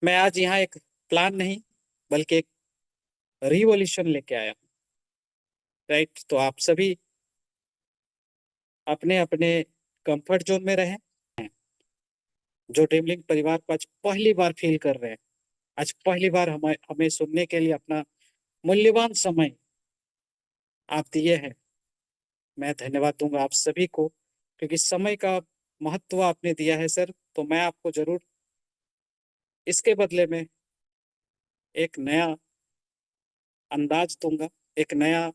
मैं आज यहाँ एक प्लान नहीं बल्कि एक रिवॉल्यूशन लेके आया हूँ। राइट, तो आप सभी अपने अपने कंफर्ट जोन में रहें। जो ड्रीमलिंग परिवार को आज पहली बार फील कर रहे हैं, आज पहली बार हमें हमें सुनने के लिए अपना मूल्यवान समय आप दिए हैं। मैं धन्यवाद दूंगा आप सभी को, क्योंकि समय का महत्व आपने दिया है सर। तो मैं आपको जरूर इसके बदले में एक नया अंदाज दूंगा, एक नया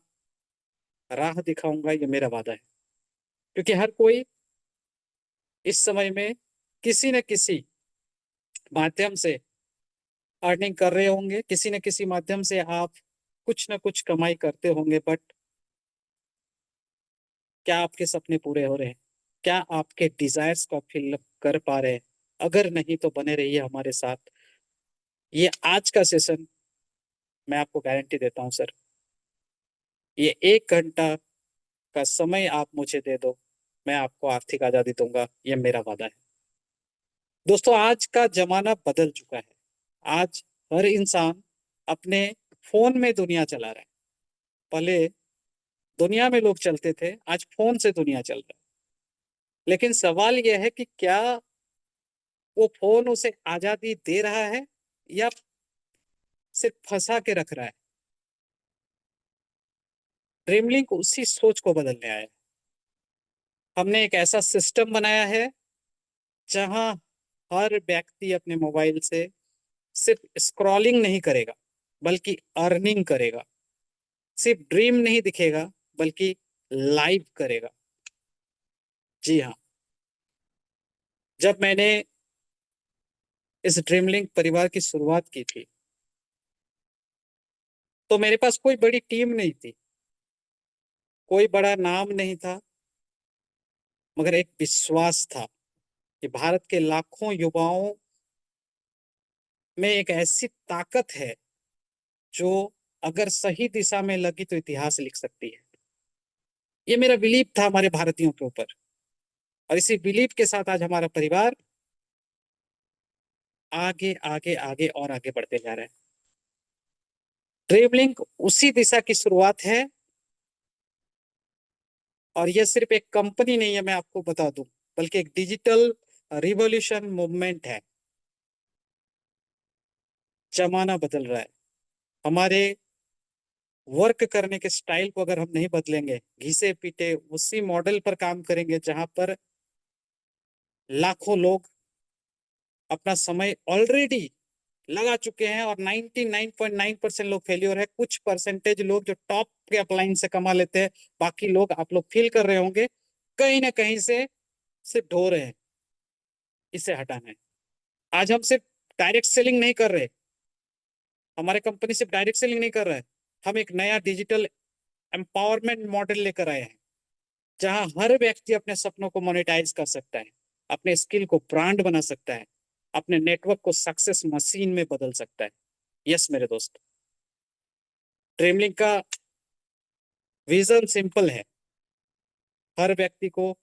राह दिखाऊंगा, ये मेरा वादा है। क्योंकि हर कोई इस समय में किसी न किसी माध्यम से अर्निंग कर रहे होंगे, किसी न किसी माध्यम से आप कुछ न कुछ कमाई करते होंगे। बट क्या आपके सपने पूरे हो रहे हैं? क्या आपके डिजायर्स को फिल कर पा रहे हैं? अगर नहीं तो बने रहिए हमारे साथ। ये आज का सेशन मैं आपको गारंटी देता हूँ सर, ये 1 घंटा का समय आप मुझे दे दो, मैं आपको आर्थिक आजादी दूंगा, ये मेरा वादा है। दोस्तों, आज का जमाना बदल चुका है। आज हर इंसान अपने फोन में दुनिया चला रहा है। पहले दुनिया में लोग चलते थे, आज फोन से दुनिया चल रहा है। लेकिन सवाल यह है कि क्या वो फोन उसे आजादी दे रहा है या सिर्फ फंसा के रख रहा है? ड्रीमलिंक उसी सोच को बदलने आया है। हमने एक ऐसा सिस्टम बनाया है जहां हर व्यक्ति अपने मोबाइल से सिर्फ स्क्रॉलिंग नहीं करेगा बल्कि अर्निंग करेगा। सिर्फ ड्रीम नहीं दिखेगा बल्कि लाइव करेगा। जी हाँ, जब मैंने इस ड्रीमलिंक परिवार की शुरुआत की थी तो मेरे पास कोई बड़ी टीम नहीं थी, कोई बड़ा नाम नहीं था, मगर एक विश्वास था कि भारत के लाखों युवाओं में एक ऐसी ताकत है जो अगर सही दिशा में लगी तो इतिहास लिख सकती है। ये मेरा बिलीव था हमारे भारतीयों के ऊपर, और इसी बिलीव के साथ आज हमारा परिवार आगे आगे आगे और आगे बढ़ते जा रहा है। ड्रीमलिंक उसी दिशा की शुरुआत है, और यह सिर्फ एक कंपनी नहीं है, मैं आपको बता दूं, बल्कि एक डिजिटल रिवॉल्यूशन मूवमेंट है। जमाना बदल रहा है। हमारे वर्क करने के स्टाइल को अगर हम नहीं बदलेंगे, घिसे पीटे उसी मॉडल पर काम करेंगे जहां पर लाखों लोग अपना समय ऑलरेडी लगा चुके हैं और 99.9% लोग फेल्योर है। कुछ परसेंटेज लोग जो टॉप के अपलाइन से कमा लेते हैं, बाकी लोग, आप लोग फील कर रहे होंगे, कहीं ना कहीं से सिर्फ ढो रहे हैं। इसे हटाना है। आज हम सिर्फ डायरेक्ट सेलिंग नहीं कर रहे, हमारे कंपनी सिर्फ डायरेक्ट सेलिंग नहीं कर रहा है, हम एक नया डिजिटल एम्पावरमेंट मॉडल लेकर आए हैं जहां हर व्यक्ति अपने सपनों को मोनेटाइज कर सकता है, अपने स्किल को ब्रांड बना सकता है, अपने नेटवर्क को सक्सेस मशीन में बदल सकता है। यस मेरे दोस्त, ड्रीमलिंक का विजन सिंपल है। हर व्यक्ति को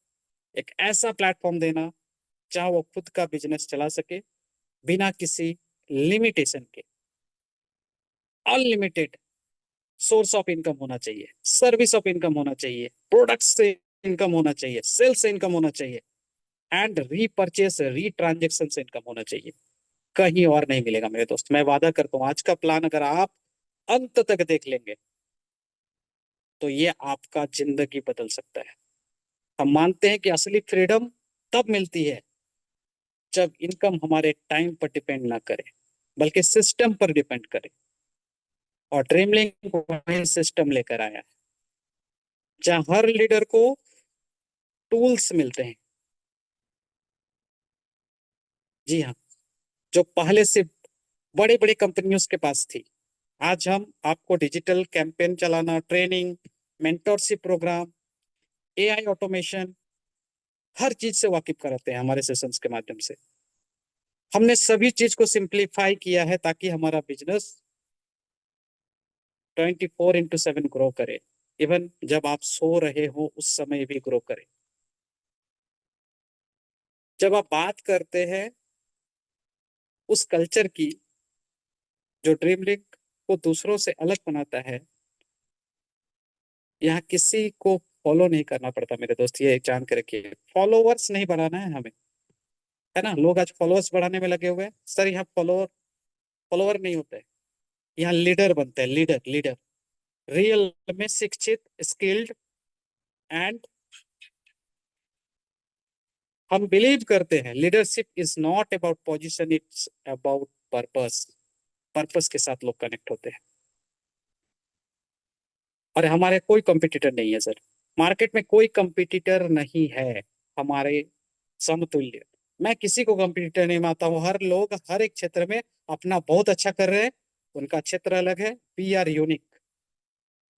एक ऐसा प्लेटफॉर्म देना जहां वो खुद का बिजनेस चला सके बिना किसी लिमिटेशन के। अनलिमिटेड सोर्स ऑफ इनकम होना चाहिए, सर्विस ऑफ इनकम होना चाहिए, प्रोडक्ट से इनकम होना चाहिए, सेल्स से इनकम होना चाहिए, एंड रीपर्चेस री ट्रांजेक्शन से इनकम होना चाहिए। कहीं और नहीं मिलेगा मेरे दोस्त। मैं वादा करता हूँ, आज का प्लान अगर आप अंत तक देख लेंगे तो ये आपका जिंदगी बदल सकता है। हम मानते हैं कि असली फ्रीडम तब मिलती है जब इनकम हमारे टाइम पर डिपेंड ना करे बल्कि सिस्टम पर डिपेंड करे। और ड्रीमलिंक वही सिस्टम लेकर आया है जहां हर लीडर को टूल्स मिलते हैं। जी हाँ, जो पहले से बड़े बड़े कंपनियों के पास थी, आज हम आपको डिजिटल कैंपेन चलाना, training, mentorship program, AI automation, हर चीज से वाकिफ कराते हैं हमारे सेशंस के माध्यम से। हमने सभी चीज को सिंप्लीफाई किया है ताकि हमारा बिजनेस 24/7 ग्रो करे। इवन जब आप सो रहे हो उस समय भी ग्रो करे। जब आप बात करते हैं उस कल्चर की जो ड्रीम लिंक को दूसरों से अलग बनाता है। यहाँ किसी को फॉलो नहीं करना पड़ता मेरे दोस्त, ये जान के रखिए। फॉलोवर्स नहीं बनाना है हमें, है ना। लोग आज फॉलोअर्स बढ़ाने में लगे हुए हैं सर। यहाँ फॉलोवर फॉलोवर नहीं होते हैं, यहाँ लीडर बनते हैं। लीडर लीडर रियल में शिक्षित, स्किल्ड एंड हम बिलीव करते हैं leadership is not about position, it's about purpose. Purpose के साथ लोग कनेक्ट होते हैं। और हमारे कोई कंपटीटर नहीं है सर, मार्केट में कोई कंपटीटर नहीं है हमारे समतुल्य। मैं किसी को कंपटीटर नहीं मानता हूँ। हर लोग हर एक क्षेत्र में अपना बहुत अच्छा कर रहे हैं, उनका क्षेत्र अलग है। We are unique.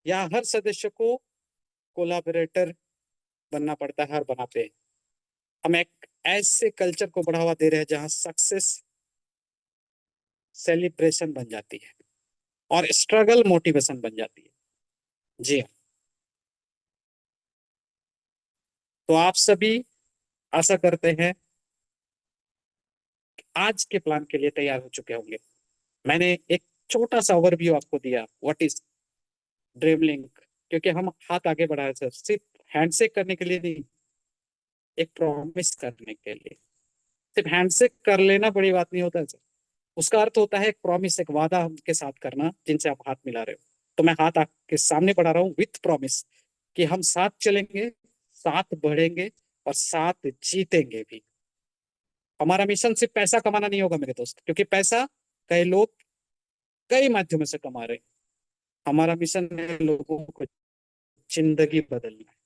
यहाँ हर सदस्य को कोलाबरेटर बनना पड़ता है, हर बनाते हैं। हम एक ऐसे कल्चर को बढ़ावा दे रहे हैं जहाँ सक्सेस सेलिब्रेशन बन जाती है और स्ट्रगल मोटिवेशन बन जाती है। जी हाँ। तो आप सभी आशा करते हैं आज के प्लान के लिए तैयार हो चुके होंगे। मैंने एक छोटा सा ओवरव्यू आपको दिया व्हाट इज ड्रीम लिंक, क्योंकि हम हाथ आगे बढ़ाए सर, सिर्फ हैंडशेक करने के लिए नहीं, एक प्रॉमिस करने के लिए। सिर्फ हैंडशेक कर लेना बड़ी बात नहीं होता है सर, उसका अर्थ होता है एक प्रॉमिस, एक वादा उनके साथ करना जिनसे आप हाथ मिला रहे हो। तो मैं हाथ आपके सामने बढ़ा रहा हूँ विथ प्रॉमिस कि हम साथ चलेंगे, साथ बढ़ेंगे और साथ जीतेंगे भी। हमारा मिशन सिर्फ पैसा कमाना नहीं होगा मेरे दोस्त, क्योंकि पैसा कई लोग कई माध्यमों से कमा रहे हैं। हमारा मिशन है लोगों को जिंदगी बदलना है।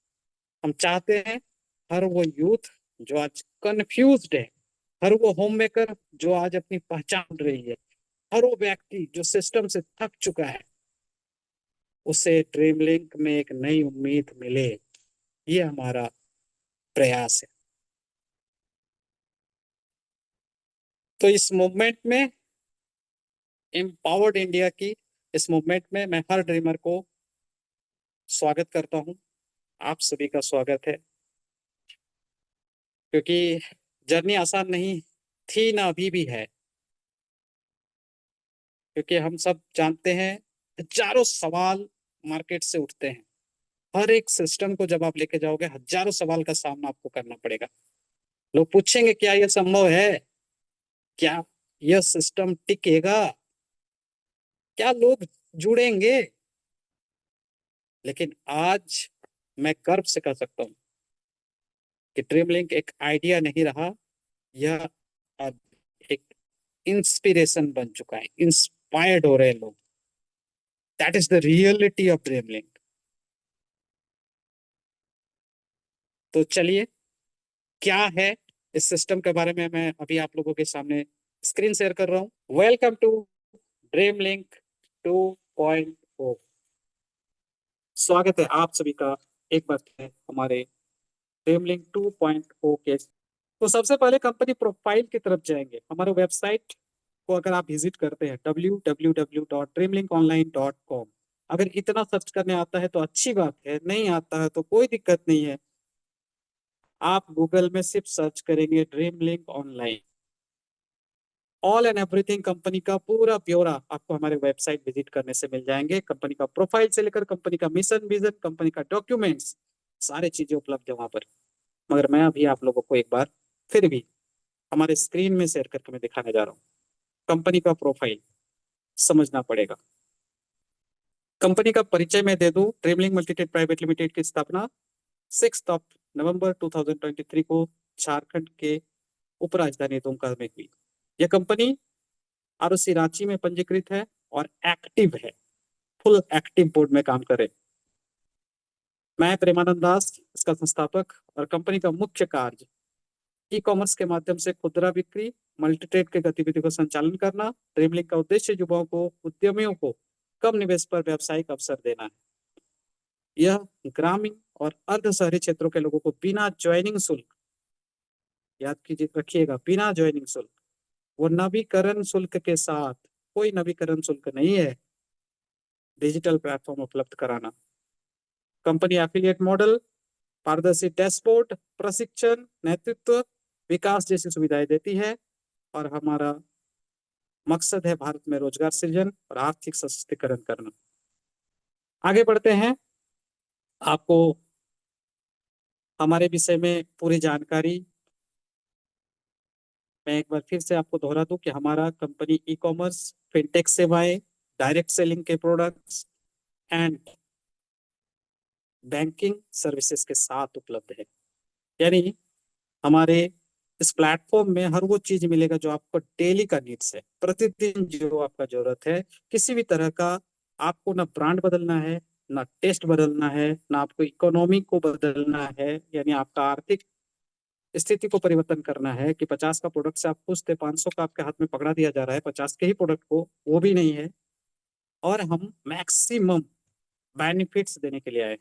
हम चाहते हैं हर वो यूथ जो आज कंफ्यूज्ड है, हर वो होम मेकर जो आज अपनी पहचान ढूंढ रही है, हर वो व्यक्ति जो सिस्टम से थक चुका है, उसे ड्रीम लिंक में एक नई उम्मीद मिले। ये हमारा प्रयास है। तो इस मूवमेंट में, एम्पावर्ड इंडिया की इस मूवमेंट में मैं हर ड्रीमर को स्वागत करता हूँ। आप सभी का स्वागत है, क्योंकि जर्नी आसान नहीं थी ना अभी भी है। क्योंकि हम सब जानते हैं हजारों सवाल मार्केट से उठते हैं। हर एक सिस्टम को जब आप लेके जाओगे हजारों सवाल का सामना आपको करना पड़ेगा। लोग पूछेंगे क्या यह संभव है, क्या यह सिस्टम टिकेगा, क्या लोग जुड़ेंगे। लेकिन आज मैं गर्व से कह सकता हूँ कि ड्रीम लिंक एक आइडिया नहीं रहा, यह अब एक इंस्पिरेशन बन चुका है। इंस्पायर्ड हो रहे हैं लोग। That is the reality of dream link. तो चलिए, क्या है इस सिस्टम के बारे में मैं अभी आप लोगों के सामने स्क्रीन शेयर कर रहा हूँ। Welcome to dream link 2.0। स्वागत है आप सभी का एक बार फिर हमारे ड्रीम लिंक 2.0 के। तो सबसे पहले कंपनी प्रोफाइल की तरफ जाएंगे। हमारे वेबसाइट को अगर आप विजिट करते हैं www.dreamlinkonline.com, अगर इतना सर्च करने आता है तो अच्छी बात है, नहीं आता है तो कोई दिक्कत नहीं है। आप गूगल में सिर्फ सर्च करेंगे dream link online, all and everything company का पूरा ब्यौरा आपको हमारे वेबसाइट विजिट करने से मिल जाएंगे। कंपनी का प्रोफाइल से लेकर कंपनी का मिशन विजन, कंपनी का डॉक्यूमेंट्स, सारे चीजें उपलब्ध है वहां पर। मगर मैं अभी आप लोगों को एक बार फिर भी हमारे स्क्रीन में शेयर करके मैं दिखाने जा रहा हूँ। कंपनी का प्रोफाइल समझना पड़ेगा। कंपनी का परिचय मैं दे दूं। ड्रीमलिंक मल्टीटेक प्राइवेट लिमिटेड की स्थापना 6 नवंबर 2023 को झारखंड के उपराजधानी दुमका में हुई। यह कंपनी आरओसी रांची में पंजीकृत है और एक्टिव है, फुल एक्टिव बोर्ड में काम करे। मैं प्रेमानंद दास इसका संस्थापक, और कंपनी का मुख्य कार्य ई कॉमर्स के माध्यम से खुदरा बिक्री, मल्टीट्रेड के गतिविधि को संचालन करना। ड्रीमलिंक का उद्देश्य युवाओं को, उद्यमियों को कम निवेश पर व्यावसायिक अवसर देना है। यह ग्रामीण और अर्ध शहरी क्षेत्रों के लोगों को बिना ज्वाइनिंग शुल्क, याद कीजिए रखिएगा, बिना ज्वाइनिंग शुल्क, वो नवीकरण शुल्क के साथ, कोई नवीकरण शुल्क नहीं है, डिजिटल प्लेटफॉर्म उपलब्ध कराना। कंपनी एफिलिएट मॉडल, पारदर्शी डैशबोर्ड, प्रशिक्षण, नेतृत्व, विकास जैसी सुविधाएं देती है। और हमारा मकसद है भारत में रोजगार सृजन और आर्थिक सशक्तिकरण करना। आगे बढ़ते हैं। आपको हमारे विषय में पूरी जानकारी मैं एक बार फिर से आपको दोहरा दूं कि हमारा कंपनी ई कॉमर्स, फिनटेक सेवाएं, डायरेक्ट सेलिंग के प्रोडक्ट्स एंड बैंकिंग सर्विसेज के साथ उपलब्ध है। यानी हमारे इस प्लेटफॉर्म में हर वो चीज मिलेगा जो आपको डेली का नीड्स है, प्रतिदिन जो आपका जरूरत है। किसी भी तरह का आपको ना ब्रांड बदलना है, ना टेस्ट बदलना है, ना आपको इकोनॉमी को बदलना है, यानी आपका आर्थिक स्थिति को परिवर्तन करना है कि 50 का प्रोडक्ट से आप खुश थे, 500 का आपके हाथ में पकड़ा दिया जा रहा है 50 के ही प्रोडक्ट को, वो भी नहीं है। और हम मैक्सिमम बेनिफिट्स देने के लिए आए।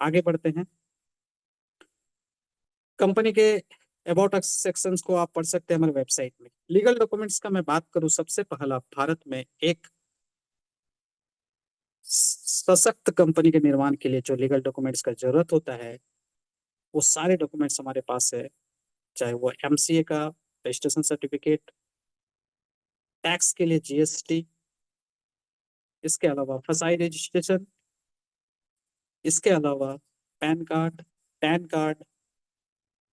आगे बढ़ते हैं। कंपनी के अबाउट अस सेक्शंस को आप पढ़ सकते हैं हमारे वेबसाइट में। लीगल डॉक्यूमेंट्स का मैं बात करूं, सबसे पहला भारत में एक सशक्त कंपनी के निर्माण के लिए जो लीगल डॉक्यूमेंट्स का जरूरत होता है, वो सारे डॉक्यूमेंट्स हमारे पास है। चाहे वो एमसीए का रजिस्ट्रेशन सर्टिफिकेट, टैक्स के लिए जीएसटी, इसके अलावा फसाई रजिस्ट्रेशन, इसके अलावा पैन कार्ड, पैन कार्ड,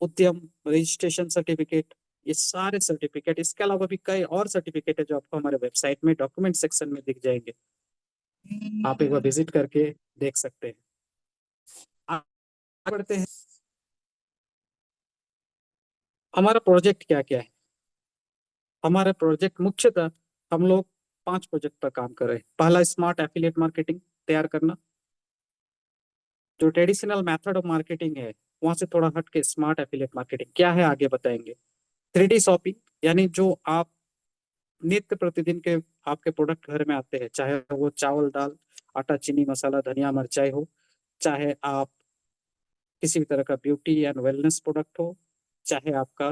उद्यम रजिस्ट्रेशन सर्टिफिकेट, ये सारे सर्टिफिकेट, इसके अलावा भी कई और सर्टिफिकेट है जो आपको हमारे वेबसाइट में डॉक्यूमेंट सेक्शन में दिख जाएंगे। आप एक बार विजिट करके देख सकते हैं। आगे बढ़ते हैं। हमारा प्रोजेक्ट क्या क्या है? हमारा प्रोजेक्ट मुख्यतः हम लोग 5 प्रोजेक्ट पर काम कर रहे हैं। पहला, स्मार्ट एफिलिएट मार्केटिंग तैयार करना। जो ट्रेडिशनल मेथड ऑफ मार्केटिंग है वहां से थोड़ा हट के स्मार्ट एफिलिएट मार्केटिंग क्या है आगे बताएंगे। 3D शॉपिंग, यानी जो आप नित्य प्रतिदिन के आपके प्रोडक्ट घर में आते हैं, चाहे वो चावल दाल आटा चीनी मसाला धनिया मिर्चाई हो, चाहे आप किसी भी तरह का ब्यूटी एंड वेलनेस प्रोडक्ट हो, चाहे आपका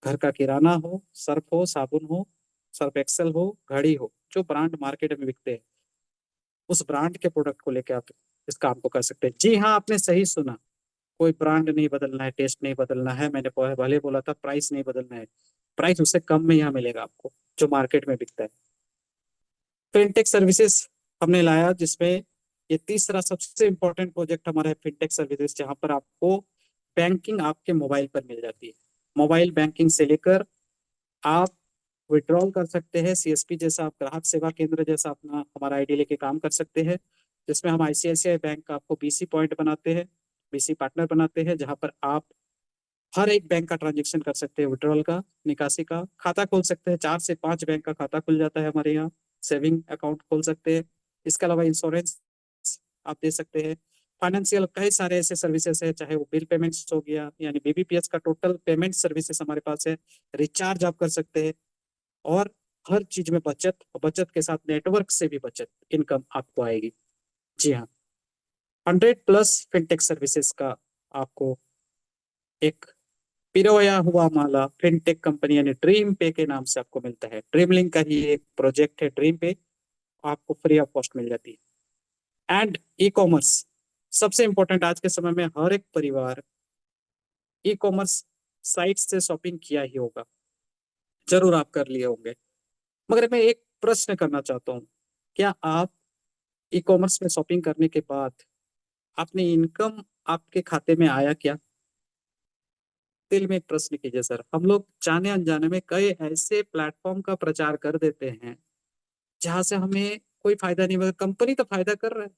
घर का किराना हो, सर्फ हो, साबुन हो, सर्फ एक्सेल हो, घड़ी हो, जो ब्रांड मार्केट में बिकते हैं, उस ब्रांड के प्रोडक्ट को लेकर आप इस काम को कर सकते हैं। जी हाँ, आपने सही सुना। कोई ब्रांड नहीं बदलना है, टेस्ट नहीं बदलना है। मैंने पहले बोला था प्राइस नहीं बदलना है, प्राइस उससे कम में यहाँ मिलेगा आपको जो मार्केट में बिकता है। फिनटेक सर्विसेज हमने लाया, जिसमें ये तीसरा सबसे इंपॉर्टेंट प्रोजेक्ट हमारा है फिनटेक सर्विसेज, जहां पर आपको बैंकिंग आपके मोबाइल पर मिल जाती है। मोबाइल बैंकिंग से लेकर आप विड्रॉल कर सकते हैं, सीएसपी जैसा, आप ग्राहक सेवा केंद्र जैसा अपना हमारा आईडी लेके काम कर सकते हैं, जिसमें हम आईसीआईसीआई बैंक का आपको बीसी पॉइंट बनाते हैं, बीसी पार्टनर बनाते हैं, जहां पर आप हर एक बैंक का ट्रांजेक्शन कर सकते हैं, विड्रॉल का, निकासी का, खाता खोल सकते हैं। 4 से 5 बैंक का खाता खुल जाता है हमारे यहाँ। सेविंग अकाउंट खोल सकते हैं। इसके अलावा इंश्योरेंस आप दे सकते हैं। फाइनेंशियल कई सारे ऐसे सर्विसेज है, चाहे वो बिल पेमेंट्स हो गया, यानी बीबीपीएस का टोटल पेमेंट सर्विसेज हमारे पास है। रिचार्ज आप कर सकते हैं। और हर चीज में बचत, और बचत के साथ नेटवर्क से भी बचत इनकम आपको आएगी। जी हाँ, 100+ फिनटेक सर्विसेज का आपको एक पिरोया हुआ माला फिनटेक कंपनी यानी ड्रीम पे के नाम से आपको मिलता है। ड्रीम लिंक का ही एक प्रोजेक्ट है ड्रीम पे, आपको फ्री ऑफ कॉस्ट मिल जाती है। एंड ई कॉमर्स, सबसे इंपॉर्टेंट आज के समय में हर एक परिवार ई कॉमर्स साइट से शॉपिंग किया ही होगा, जरूर आप कर लिए होंगे। मगर मैं एक प्रश्न करना चाहता हूँ, क्या आप ई कॉमर्स में शॉपिंग करने के बाद अपनी इनकम आपके खाते में आया क्या? दिल में एक प्रश्न कीजिए सर। हम लोग जाने अनजाने में कई ऐसे प्लेटफॉर्म का प्रचार कर देते हैं जहां से हमें कोई फायदा नहीं, मगर कंपनी तो फायदा कर रहा है।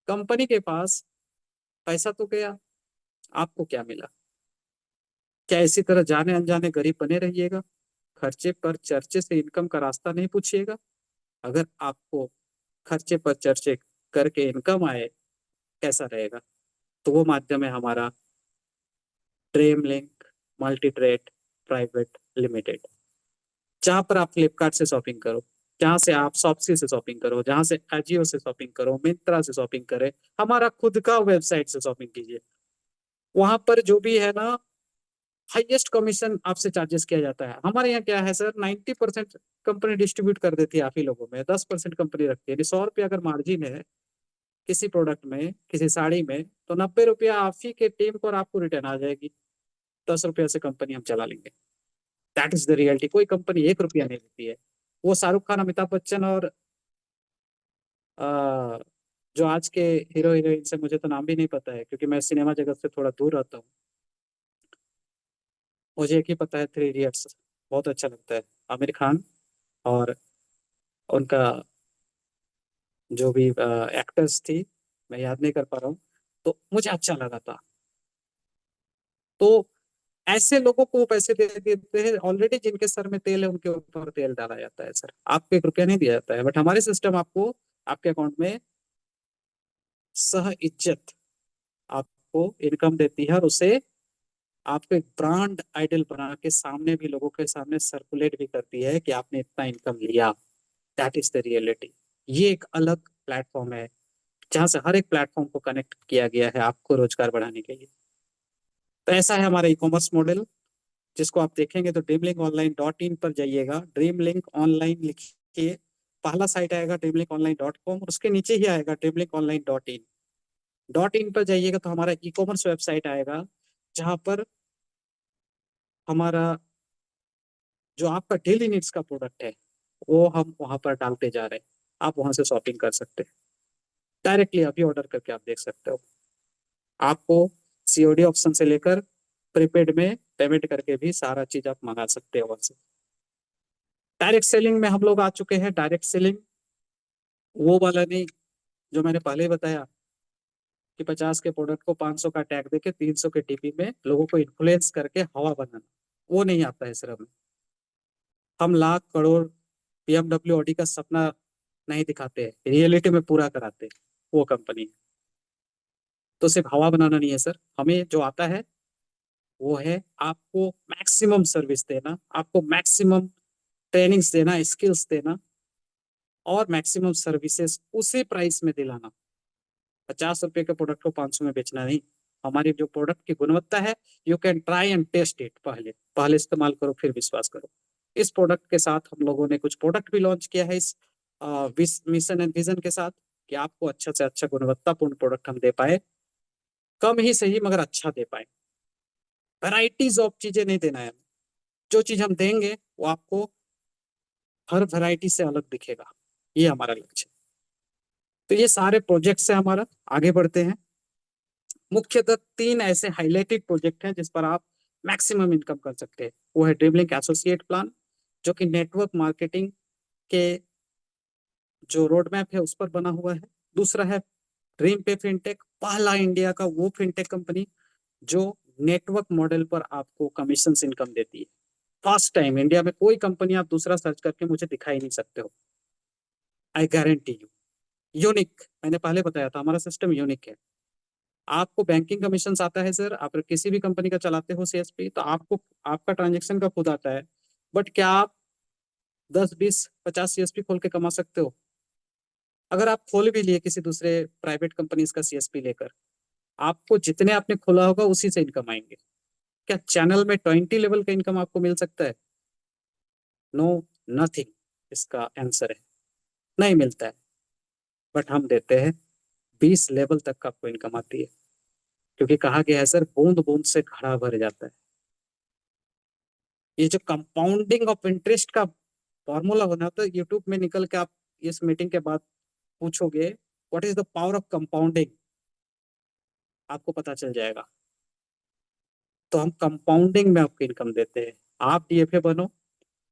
कंपनी के पास पैसा तो गया, आपको क्या मिला? क्या इसी तरह जाने अनजाने गरीब बने रहिएगा? खर्चे पर चर्चे से इनकम का रास्ता नहीं पूछिएगा। अगर आपको खर्चे पर चर्चे करके इनकम आए, कैसा रहेगा? तो वो माध्यम है हमारा dream link multi trade private limited, जहां पर आप फ्लिपकार्ट से शॉपिंग करो, जहां से आप शॉप्सी से शॉपिंग करो, जहां से अजियो से शॉपिंग करो, मिंत्रा से शॉपिंग करे, हमारा खुद का वेबसाइट से शॉपिंग कीजिए। वहां पर जो भी है ना, हाईएस्ट कमीशन आपसे चार्जेस किया जाता है। हमारे यहाँ क्या है सर, 90% कंपनी डिस्ट्रीब्यूट कर देती है आप ही लोगों में, 10% कंपनी रखती है। 100 रुपया अगर मार्जिन है किसी प्रोडक्ट में, किसी साड़ी में, तो 90 रुपया आप ही के टीम को और आपको रिटर्न आ जाएगी। 10 रुपया से कंपनी हम चला लेंगे। That is the reality. कोई कंपनी 1 रुपया नहीं देती है। वो शाहरुख खान, अमिताभ बच्चन और अ, जो आज के हीरो हीरोइन से मुझे तो नाम भी नहीं पता है, क्योंकि मैं सिनेमा जगत से थोड़ा दूर रहता हूँ। मुझे एक ही पता है, 3 इडियट्स बहुत अच्छा लगता है। आमिर खान और उनका जो भी एक्टर्स थी, मैं याद नहीं कर पा रहा हूँ, तो मुझे अच्छा लगा था। तो ऐसे लोगों को वो पैसे दे देते हैं, ऑलरेडी जिनके सर में तेल है उनके ऊपर तेल डाला जाता है सर। आपको 1 रुपया नहीं दिया जाता है, बट हमारे सिस्टम आपको आपके अकाउंट में सह इज्जत आपको इनकम देती है, और उसे आपको एक ब्रांड आइडल बना के सामने भी, लोगों के सामने सर्कुलेट भी करती है कि आपने इतना इनकम लिया। That is the reality. ये एक अलग प्लेटफॉर्म है, जहां से हर एक प्लेटफॉर्म को कनेक्ट किया गया है आपको रोजगार बढ़ाने के लिए। तो ऐसा है हमारा ई कॉमर्स मॉडल, जिसको आप देखेंगे तो ड्रीमलिंक online.in पर जाइएगा। ड्रीम लिंक ऑनलाइन लिखिए, पहला साइट आएगा dreamlinkonline.com, उसके नीचे ही आएगा dreamlinkonline.in। डॉट इन पर जाइएगा तो हमारा ई कॉमर्स वेबसाइट आएगा, जहां पर हमारा जो आपका डेली नीड्स का प्रोडक्ट है वो हम वहां पर डालते जा रहे हैं। आप वहां से शॉपिंग कर सकते हैं, डायरेक्टली अभी ऑर्डर करके आप देख सकते हो। आपको सीओडी ऑप्शन से लेकर प्रीपेड में पेमेंट करके भी सारा चीज आप मंगा सकते हो वहां से। डायरेक्ट सेलिंग में हम लोग आ चुके हैं। डायरेक्ट सेलिंग वो वाला नहीं जो मैंने पहले ही बताया, कि 50 के प्रोडक्ट को 500 का टैग देके 300 के टीपी में लोगों को इन्फ्लुएंस करके हवा बनाना। वो नहीं आता है सर हमें। हम लाख करोड़ BMW ऑडी का सपना नहीं दिखाते हैं, रियलिटी में पूरा कराते हैं वो कंपनी। तो सिर्फ हवा बनाना नहीं है सर, हमें जो आता है वो है आपको मैक्सिमम सर्विस देना, आपको मैक्सिमम ट्रेनिंग्स देना, स्किल्स देना, और मैक्सिमम सर्विसेज उसी प्राइस में दिलाना। 50 रुपए के प्रोडक्ट को 500 में बेचना नहीं। हमारी जो प्रोडक्ट की गुणवत्ता है, you can try and test it. पहले पहले इस्तेमाल करो फिर विश्वास करो। इस प्रोडक्ट के साथ हम लोगों ने कुछ प्रोडक्ट भी लॉन्च किया है, इस मिशन एंड विजन के साथ, कि आपको अच्छा से अच्छा गुणवत्तापूर्ण प्रोडक्ट हम दे पाए, कम ही सही मगर अच्छा दे पाए। वैराइटीज ऑफ चीजें नहीं देना है। जो चीज हम देंगे वो आपको हर वैरायटी से अलग दिखेगा। ये हमारा लक्ष्य है। तो ये सारे प्रोजेक्ट से हमारा आगे बढ़ते हैं। मुख्यतः 3 ऐसे हाईलाइटेड प्रोजेक्ट हैं जिस पर आप मैक्सिमम इनकम कर सकते हैं। वो है ड्रीमलिंक एसोसिएट प्लान, जो कि नेटवर्क मार्केटिंग के जो रोड मैप है उस पर बना हुआ है। दूसरा है ड्रीम पे फिनटेक, पहला इंडिया का वो फिनटेक कंपनी जो नेटवर्क मॉडल पर आपको कमीशन इनकम देती है। फर्स्ट टाइम इंडिया में कोई कंपनी आप दूसरा सर्च करके मुझे दिखा ही नहीं सकते हो। I guarantee you. यूनिक, मैंने पहले बताया था हमारा सिस्टम यूनिक है। आपको बैंकिंग कमीशन आता है सर, आप किसी भी कंपनी का चलाते हो सीएसपी, तो आपको आपका ट्रांजेक्शन का खुद आता है। बट क्या आप 10 20 50 सीएसपी खोल के कमा सकते हो? अगर आप खोल भी लिए किसी दूसरे प्राइवेट कंपनी का सीएसपी लेकर, आपको जितने आपने खोला होगा उसी से इनकम आएंगे। क्या चैनल में 20 लेवल का इनकम आपको मिल सकता है? No, nothing. इसका आंसर है नहीं मिलता है। बट हम देते हैं 20 लेवल तक का आपको इनकम आती है, क्योंकि कहा गया है सर, बूंद बूंद से घड़ा भर जाता है। ये जो कंपाउंडिंग ऑफ इंटरेस्ट का फॉर्मूला होना, तो यूट्यूब में निकल के आप इस मीटिंग के बाद पूछोगे what is the power of compounding, आपको पता चल जाएगा। तो हम कंपाउंडिंग में आपको इनकम देते हैं। आप डीएफए बनो,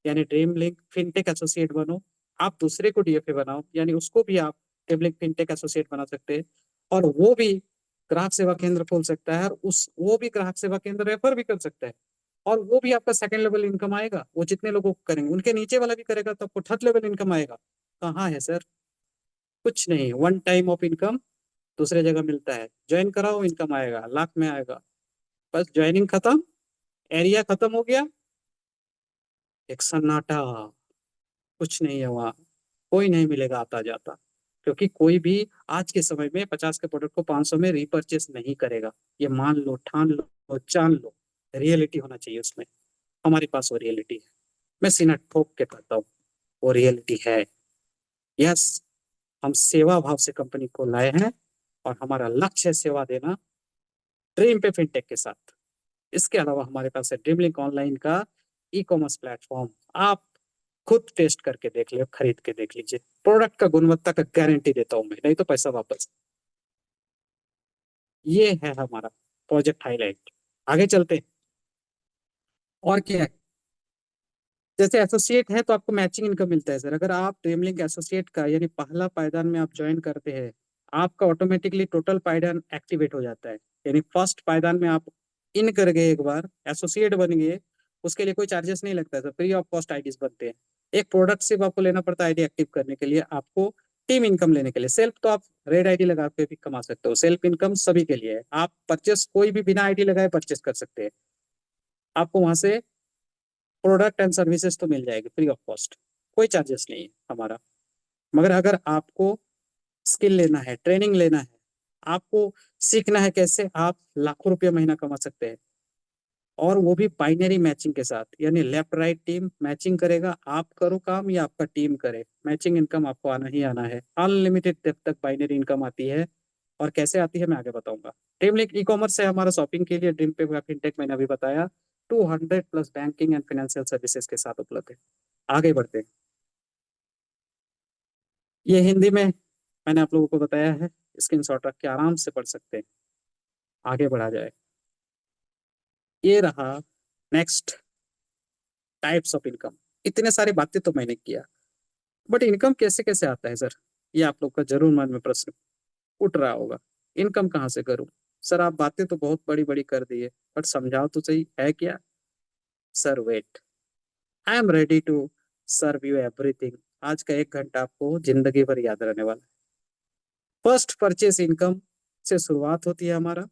यानी ड्रीम लिंक फिनटेक एसोसिएट बनो। आप दूसरे को डीएफए बनाओ, यानी उसको भी आप ड्रीम लिंक फिनटेक एसोसिएट बना सकते हैं। और वो भी ग्राहक सेवा केंद्र खोल सकता है, और उस वो भी ग्राहक सेवा केंद्र रेफर भी कर सकता है। और वो भी आपका सेकंड लेवल इनकम आएगा। वो जितने लोगों को करेंगे उनके नीचे वाला भी करेगा, तो आपको थर्ड लेवल इनकम आएगा। कहाँ है सर? कुछ नहीं, वन टाइम ऑफ इनकम दूसरे जगह मिलता है। ज्वाइन कराओ, इनकम आएगा, लाख में आएगा। बस ज्वाइनिंग खत्म, एरिया खत्म हो गया, एक सन्नाटा, कुछ नहीं है वहाँ। कोई नहीं मिलेगा आता जाता, क्योंकि कोई भी आज के समय में 50 के प्रोडक्ट को 500 में रीपरचेस नहीं करेगा। ये मान लो, ठान लो, जान लो। रियलिटी होना चाहिए उसमें। हमारे पास वो रियलिटी है। मैं सीना ठोक के कहता हूँ, वो रियलिटी है। यस, हम सेवा भाव से कंपनी को लाए हैं, और हमारा लक्ष्य है सेवा देना ड्रीम पे फिनटेक के साथ। इसके अलावा हमारे पास है ड्रीम लिंक ऑनलाइन का ई कॉमर्स प्लेटफॉर्म आप खुद टेस्ट करके देख लो, खरीद के देख लीजिए, प्रोडक्ट का गुणवत्ता का गारंटी देता हूं मैं, नहीं तो पैसा वापस। ये है हमारा प्रोजेक्ट हाईलाइट। आगे चलते हैं। और क्या है, जैसे एसोसिएट है तो आपको मैचिंग इनकम मिलता है सर। अगर आप ड्रीमलिंक एसोसिएट का यानी पहला पायदान में आप ज्वाइन करते हैं, आपका ऑटोमेटिकली टोटल पायदान एक्टिवेट हो जाता है। यानी फर्स्ट पायदान में आप इन कर गए, एक बार एसोसिएट बन गए, उसके लिए कोई चार्जेस नहीं लगता है sir, free of cost IDs बनते हैं। एक प्रोडक्ट सिर्फ आपको लेना पड़ता है आईडी एक्टिव करने के लिए, आपको टीम इनकम लेने के लिए। सेल्फ तो आप रेड आईडी लगा के भी कमा सकते हो, सेल्फ इनकम सभी के लिए है। आप परचेस कोई भी बिना आईडी लगाए परचेस कर सकते हैं, आपको वहां से प्रोडक्ट एंड सर्विसेज तो मिल जाएगी फ्री ऑफ कॉस्ट, कोई चार्जेस नहीं है हमारा। मगर अगर आपको स्किल लेना है, ट्रेनिंग लेना है, आपको सीखना है कैसे आप लाखों रुपया महीना कमा सकते हैं, और वो भी बाइनरी मैचिंग के साथ, यानी लेफ्ट राइट टीम मैचिंग करेगा, आप करो काम या आपका टीम करे, मैचिंग इनकम आपको आना ही आना है। अनलिमिटेड डेप्थ तक बाइनरी इनकम आती है। और कैसे आती है मैं आगे बताऊंगा। ड्रीम लिंक ई कॉमर्स है हमारा शॉपिंग के लिए, ड्रीम पे फिनटेक मैंने अभी बताया, 200 plus banking and financial services के साथ उपलब्ध है। आगे बढ़ते हैं। ये हिंदी में मैंने आप लोगों को बताया है, स्क्रीनशॉट रख के आराम से पढ़ सकते हैं। आगे बढ़ा जाए। ये रहा नेक्स्ट टाइप्स ऑफ इनकम। इतने सारी बातें तो मैंने किया, बट इनकम कैसे कैसे आता है सर, ये आप लोग का जरूर मन में प्रश्न उठ रहा होगा। इनकम कहाँ से करूं सर, आप बातें तो बहुत बड़ी बड़ी कर दी है, बट समझाओ तो सही है क्या। Sir wait, I am ready to serve you everything. आज का 1 घंटा आपको जिंदगी भर याद रहने वाला है। फर्स्ट परचेस इनकम से शुरुआत होती है हमारा।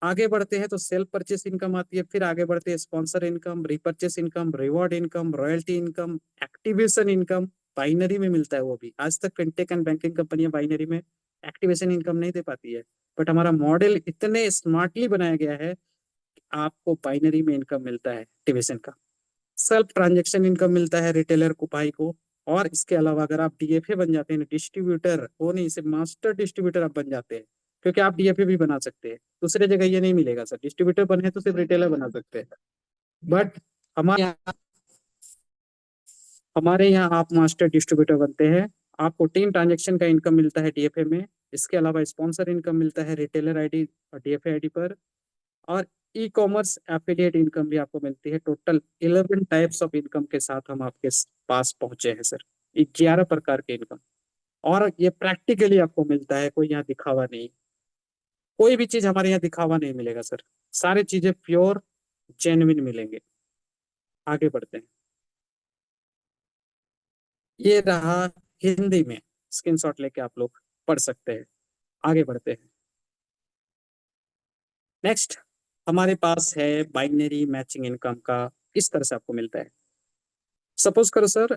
आगे बढ़ते हैं तो सेल्फ परचेस इनकम आती है, फिर आगे बढ़ते हैं sponsor income, repurchase income, reward income, royalty income, activation income. Binary में मिलता है वो भी। आज तक फिनटेक एंड बैंकिंग कंपनियां बाइनरी में एक्टिवेशन इनकम नहीं दे पाती है, बट हमारा मॉडल इतने स्मार्टली बनाया गया है कि आपको बाइनरी में इनकम मिलता है एक्टिवेशन का। सेल्फ ट्रांजेक्शन इनकम मिलता है रिटेलर को, भाई को। और इसके अलावा अगर आप डीएफए बन जाते हैं, डिस्ट्रीब्यूटर वो नहीं, सिर्फ मास्टर डिस्ट्रीब्यूटर आप बन जाते हैं, क्योंकि आप डीएफए भी बना सकते हैं, दूसरे जगह ये नहीं मिलेगा सर। डिस्ट्रीब्यूटर बने तो सिर्फ रिटेलर बना सकते हैं, बट हमारे यहाँ आप मास्टर डिस्ट्रीब्यूटर बनते हैं। आपको 3 ट्रांजेक्शन का इनकम मिलता है डीएफए में। इसके अलावा स्पॉन्सर इनकम मिलता है रिटेलर आईडी और डीएफए आईडी पर। और ई कॉमर्स एफिलिएट इनकम भी आपको मिलती है। टोटल 11 टाइप्स ऑफ इनकम के साथ हम आपके पास पहुंचे हैं सर। 11 प्रकार के इनकम, और ये प्रैक्टिकली आपको मिलता है, कोई यहाँ दिखावा नहीं। कोई भी चीज हमारे यहाँ दिखावा नहीं मिलेगा सर, सारी चीजें प्योर जेन्युइन मिलेंगे। आगे बढ़ते हैं। ये रहा हिंदी में, स्क्रीनशॉट लेके आप लोग पढ़ सकते हैं। आगे बढ़ते हैं। नेक्स्ट हमारे पास है बाइनरी मैचिंग इनकम का। इस तरह से आपको मिलता है। सपोज करो सर,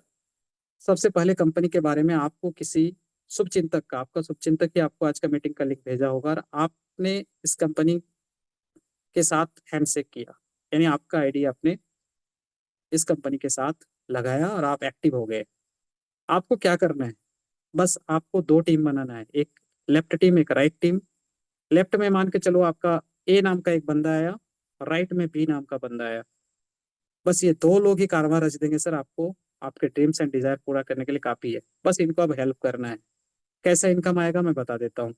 सबसे पहले कंपनी के बारे में आपको किसी शुभचिंतक का, आपका शुभचिंतक ही आपको आज का मीटिंग का लिंक भेजा होगा, और आपने इस कंपनी के साथ हैंडशेक किया, यानी आपका आईडी आपने इस कंपनी के साथ लगाया और आप एक्टिव हो गए। आपको क्या करना है, बस आपको 2 टीम बनाना है, एक लेफ्ट टीम एक राइट टीम। लेफ्ट में मान के चलो आपका ए नाम का एक बंदा आया, और राइट में बी नाम का बंदा आया। बस ये 2 लोग ही कारवां रच देंगे सर आपको, आपके ड्रीम्स एंड डिजायर पूरा करने के लिए काफी है। बस इनको अब हेल्प करना है। कैसा इनकम आएगा मैं बता देता हूँ।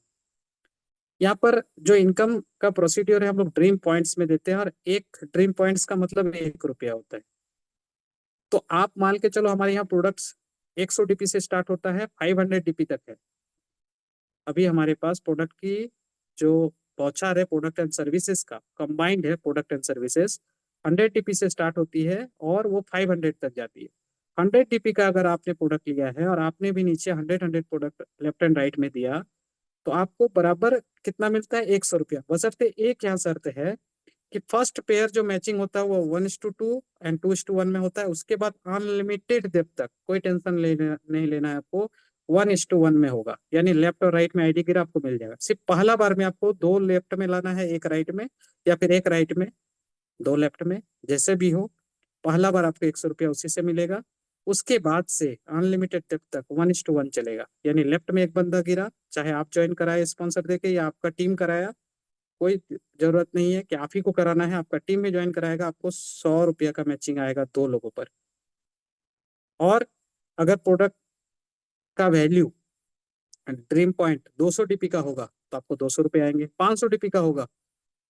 यहाँ पर जो इनकम का प्रोसीड्योर है हम लोग ड्रीम पॉइंट्स में देते हैं, और एक ड्रीम पॉइंट्स का मतलब 1 रुपया होता है। तो आप मान के चलो हमारे यहाँ प्रोडक्ट्स 100 डीपी से स्टार्ट होता है, 500 डीपी तक है। अभी हमारे पास प्रोडक्ट की जो बौछार है, प्रोडक्ट एंड सर्विसेज का कंबाइंड है, प्रोडक्ट एंड सर्विसेज 100 डीपी से स्टार्ट होती है और वो 500 तक जाती है। 100 डीपी का अगर आपने प्रोडक्ट लिया है और आपने भी नीचे 100 प्रोडक्ट लेफ्ट एंड राइट में दिया, तो आपको बराबर कितना मिलता है, 100 रुपया। बशर्ते एक यहाँ शर्त है कि फर्स्ट पेयर जो मैचिंग होता है वो 1:2 एंड 2:1 में होता है। उसके बाद अनलिमिटेड डेप्थ तक कोई टेंशन लेना नहीं लेना है आपको, 1:1 में होगा। यानी लेफ्ट और राइट में आईडी गिरा आपको मिल जाएगा। सिर्फ पहला बार में आपको 2 लेफ्ट में लाना है, एक राइट में, या फिर एक राइट में 2 लेफ्ट में, जैसे भी हो। पहला बार आपको 100 रुपया उसी से मिलेगा। उसके बाद से अनलिमिटेड डेप्थ तक 1:1 चलेगा। यानी लेफ्ट में एक बंदा गिरा, चाहे आप ज्वाइन कराए स्पॉन्सर देके या आपका टीम कराया, कोई जरूरत नहीं है कि आप ही को कराना है, आपका टीम में ज्वाइन कराएगा, आपको 100 रुपया का मैचिंग आएगा 2 लोगों पर। और अगर प्रोडक्ट का वैल्यू ड्रीम पॉइंट 200 DP का होगा तो आपको 200 रुपये आएंगे। 500 DP का होगा,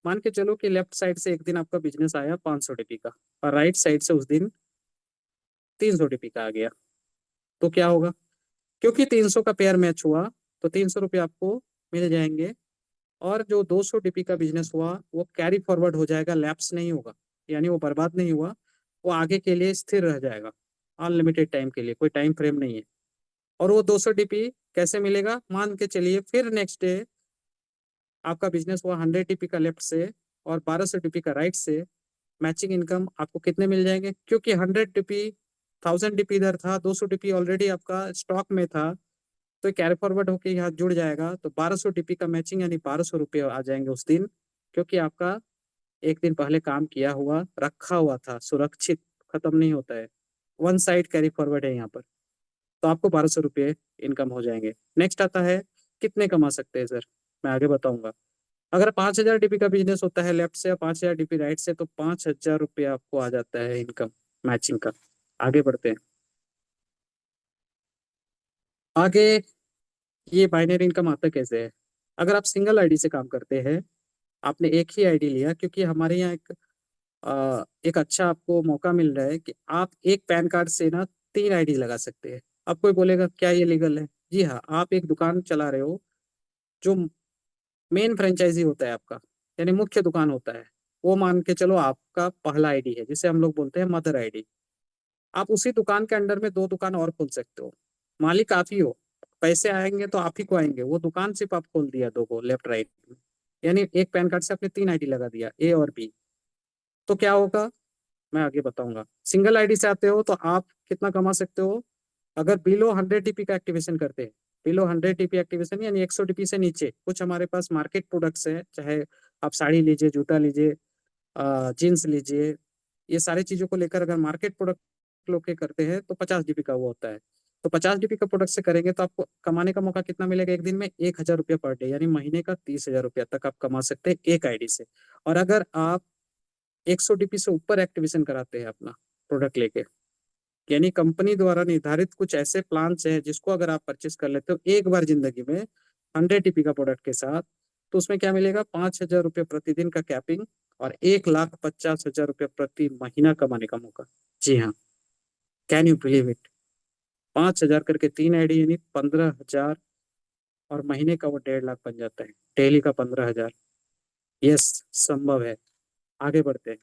मान के चलो कि लेफ्ट साइड से एक दिन आपका बिजनेस आया 500 DP का, और राइट साइड से उस दिन 300 DP का आ गया, तो क्या होगा? क्योंकि 300 का पेयर मैच हुआ तो 300 रुपये आपको मिल जाएंगे। और जो 200 DP का बिजनेस हुआ वो कैरी फॉरवर्ड हो जाएगा, लैप्स नहीं होगा, यानी वो बर्बाद नहीं हुआ, वो आगे के लिए स्थिर रह जाएगा अनलिमिटेड टाइम के लिए, कोई टाइम फ्रेम नहीं है। और वो 200 DP कैसे मिलेगा? मान के चलिए फिर नेक्स्ट डे आपका बिजनेस हुआ 100 DP का लेफ्ट से और 1200 DP का राइट से, मैचिंग इनकम आपको कितने मिल जाएंगे? क्योंकि 100 DP 1000 DP इधर था, 200 DP ऑलरेडी आपका स्टॉक में था, तो कैरी फॉरवर्ड होकर यहाँ जुड़ जाएगा, तो 1200 DP का मैचिंग यानी 1200 रुपये आ जाएंगे उस दिन, क्योंकि आपका एक दिन पहले काम किया हुआ रखा हुआ था, सुरक्षित, खत्म नहीं होता है, वन साइड कैरी फॉरवर्ड है यहाँ पर। तो आपको 1200 रुपये इनकम हो जाएंगे। नेक्स्ट आता है कितने कमा सकते हैं सर, मैं आगे बताऊंगा। अगर 5000 DP का बिजनेस होता है लेफ्ट से, 5000 DP राइट से, तो 5000 रुपये आपको आ जाता है इनकम मैचिंग का। आगे बढ़ते हैं। आगे ये बाइनरी इनकम आता कैसे है? अगर आप सिंगल आईडी से काम करते हैं, आपने एक ही आईडी लिया, क्योंकि हमारे यहाँ एक अच्छा आपको मौका मिल रहा है कि आप एक पैन कार्ड से ना 3 आईडी लगा सकते हैं। अब कोई बोलेगा क्या ये लीगल है? जी हाँ, आप एक दुकान चला रहे हो, जो मेन फ्रेंचाइजी होता है आपका, यानी मुख्य दुकान होता है, वो मान के चलो आपका पहला आईडी है, जिसे हम लोग बोलते हैं मदर आईडी। आप उसी दुकान के अंडर में 2 दुकान और खोल सकते हो, मालिक आप ही हो, पैसे आएंगे तो आप ही को आएंगे, वो दुकान सिर्फ आप खोल दिया दो को लेफ्ट राइट में, यानी एक पैन कार्ड से आपने 3 आईडी लगा दिया, ए और बी। तो क्या होगा, मैं आगे बताऊंगा। सिंगल आईडी से आते हो तो आप कितना कमा सकते हो? अगर बिलो 100 DP का एक्टिवेशन करते हैं, बिलो 100 DP एक्टिवेशन यानी 100 DP से नीचे, कुछ हमारे पास मार्केट प्रोडक्ट्स है, चाहे आप साड़ी लीजिए, जूता लीजिए, जीन्स लीजिए, ये सारी चीजों को लेकर अगर मार्केट प्रोडक्ट लोग के करते हैं तो 50 DP का वो होता है। तो 50 DP का प्रोडक्ट से करेंगे तो आपको कमाने का मौका कितना मिलेगा? एक दिन में 1000 रुपया पर डे, यानी महीने का 30,000 रुपया तक आप कमा सकते हैं एक आईडी से। और अगर आप 100 DP से ऊपर एक्टिवेशन कराते हैं अपना प्रोडक्ट लेके, यानी कंपनी द्वारा निर्धारित कुछ ऐसे प्लान है जिसको अगर आप परचेस कर लेते हो एक बार जिंदगी में 100 DP का प्रोडक्ट के साथ, तो उसमें क्या मिलेगा? 5,000 रुपये प्रतिदिन का कैपिंग और 1,50,000 रुपये प्रति महीना कमाने का मौका। जी हाँ, कैन यू बिलीव इट? 5,000 करके 3 आईडी यानी 15,000, और महीने का वो 1.5 लाख बन जाता है, डेली का 15,000। यस, संभव है। आगे बढ़ते हैं।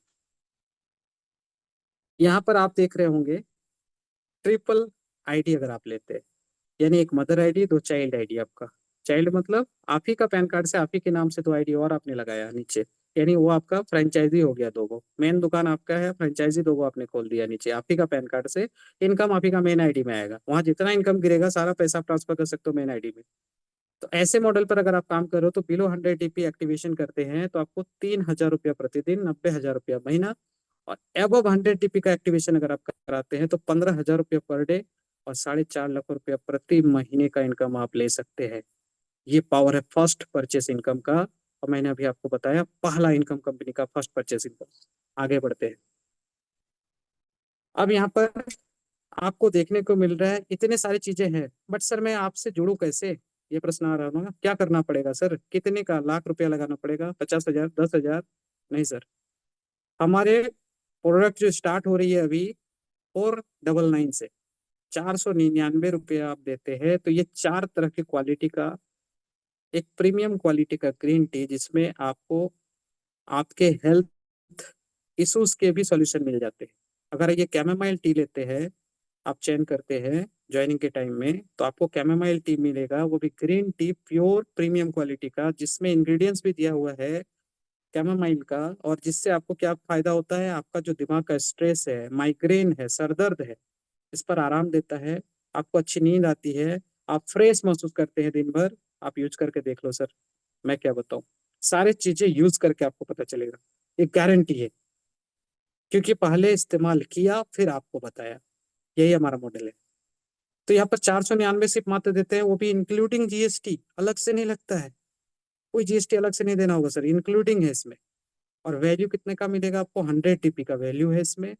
यहाँ पर आप देख रहे होंगे ट्रिपल आईडी अगर आप लेते हैं, यानी एक मदर आईडी, 2 चाइल्ड आईडी आपका। चाइल्ड मतलब आप ही का पैन कार्ड से आप ही के नाम से 2 आईडी और आपने लगाया नीचे, यानी वो आपका फ्रेंचाइजी हो गया, 2 गो। मेन दुकान आपका है, फ्रेंचाइजी 2 गो आपने खोल दिया नीचे आप ही का पैन कार्ड से। इनकम आप ही का मेन आईडी में आएगा, वहां जितना इनकम गिरेगा सारा पैसा आप ट्रांसफर कर सकते हो मेन आईडी में। तो ऐसे मॉडल पर अगर आप काम करो तो बिलो 100 DP एक्टिवेशन करते हैं तो आपको 3,000 रुपया प्रतिदिन, 90,000 रुपया महीना। और एबव 100 DP का एक्टिवेशन अगर आप कराते हैं तो 15,000 रुपया पर डे और 4.5 लाख रुपया प्रति महीने का इनकम आप ले सकते हैं। ये पावर है फर्स्ट परचेस इनकम का, और मैंने अभी आपको बताया पहला इनकम कंपनी का फर्स्ट परचेस इनकम। आगे बढ़ते हैं। अब यहाँ पर आपको देखने को मिल रहा है इतने सारी चीजें हैं, बट सर मैं आपसे जुड़ू कैसे? ये प्रश्न आ रहा होगा, क्या करना पड़ेगा सर? कितने का, लाख रुपया लगाना पड़ेगा, 50,000, 10,000? नहीं सर, हमारे प्रोडक्ट जो स्टार्ट हो रही है अभी 499 से, 499 रुपया आप देते हैं, तो ये 4 तरह की क्वालिटी का एक प्रीमियम क्वालिटी का ग्रीन टी, जिसमें आपको आपके हेल्थ इश्यूज के भी सॉल्यूशन मिल जाते हैं। अगर ये कैमेमाइल टी लेते हैं, आप चयन करते हैं ज्वाइनिंग के टाइम में, तो आपको कैमेमाइल टी मिलेगा, वो भी green tea pure premium quality का, जिसमें इंग्रेडिएंट्स भी दिया हुआ है कैमोमाइल का। और जिससे आपको क्या फायदा होता है? आपका जो दिमाग का स्ट्रेस है, माइग्रेन है, सर दर्द है, इस पर आराम देता है, आपको अच्छी नींद आती है, आप फ्रेश महसूस करते हैं दिन भर। आप यूज करके देख लो सर, मैं क्या बताऊं, सारे चीजें यूज करके आपको पता चलेगा, एक गारंटी है, क्योंकि पहले इस्तेमाल किया फिर आपको बताया। यही हमारा मॉडल है। तो यहाँ पर 499 सिर्फ मात्र देते हैं, वो भी इंक्लूडिंग जीएसटी, अलग से नहीं लगता है। कोई जीएसटी अलग से नहीं देना होगा सर, इंक्लूडिंग है इसमें। और वैल्यू कितने का मिलेगा आपको, 100 TP का वैल्यू है इसमें।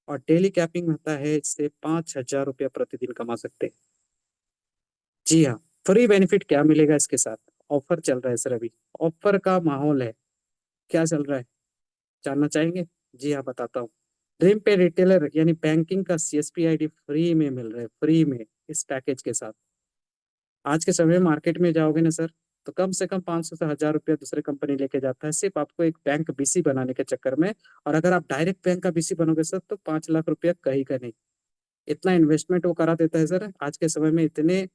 और डेली कैपिंग होता है, इससे 5,000 रुपया प्रतिदिन कमा सकते हैं। जी हाँ। फ्री बेनिफिट क्या मिलेगा इसके साथ, ऑफर चल रहा है सर अभी, ऑफर का माहौल है। क्या चल रहा है जानना चाहेंगे? जी हाँ बताता हूँ। ड्रीम पे रिटेलर यानी बैंकिंग का सीएसपी आईडी फ्री में मिल रहा है, फ्री में इस पैकेज के साथ। आज के समय में मार्केट में जाओगे ना सर, तो कम से कम 500 से 1,000 रुपया दूसरे कंपनी लेके जाता है सिर्फ आपको एक बैंक बीसी बनाने के चक्कर में। और अगर आप डायरेक्ट बैंक का बीसी बनोगे सर, तो 5 लाख रुपया कहीं का नहीं। इतना इन्वेस्टमेंट वो करा देता है सर आज के समय में, इतने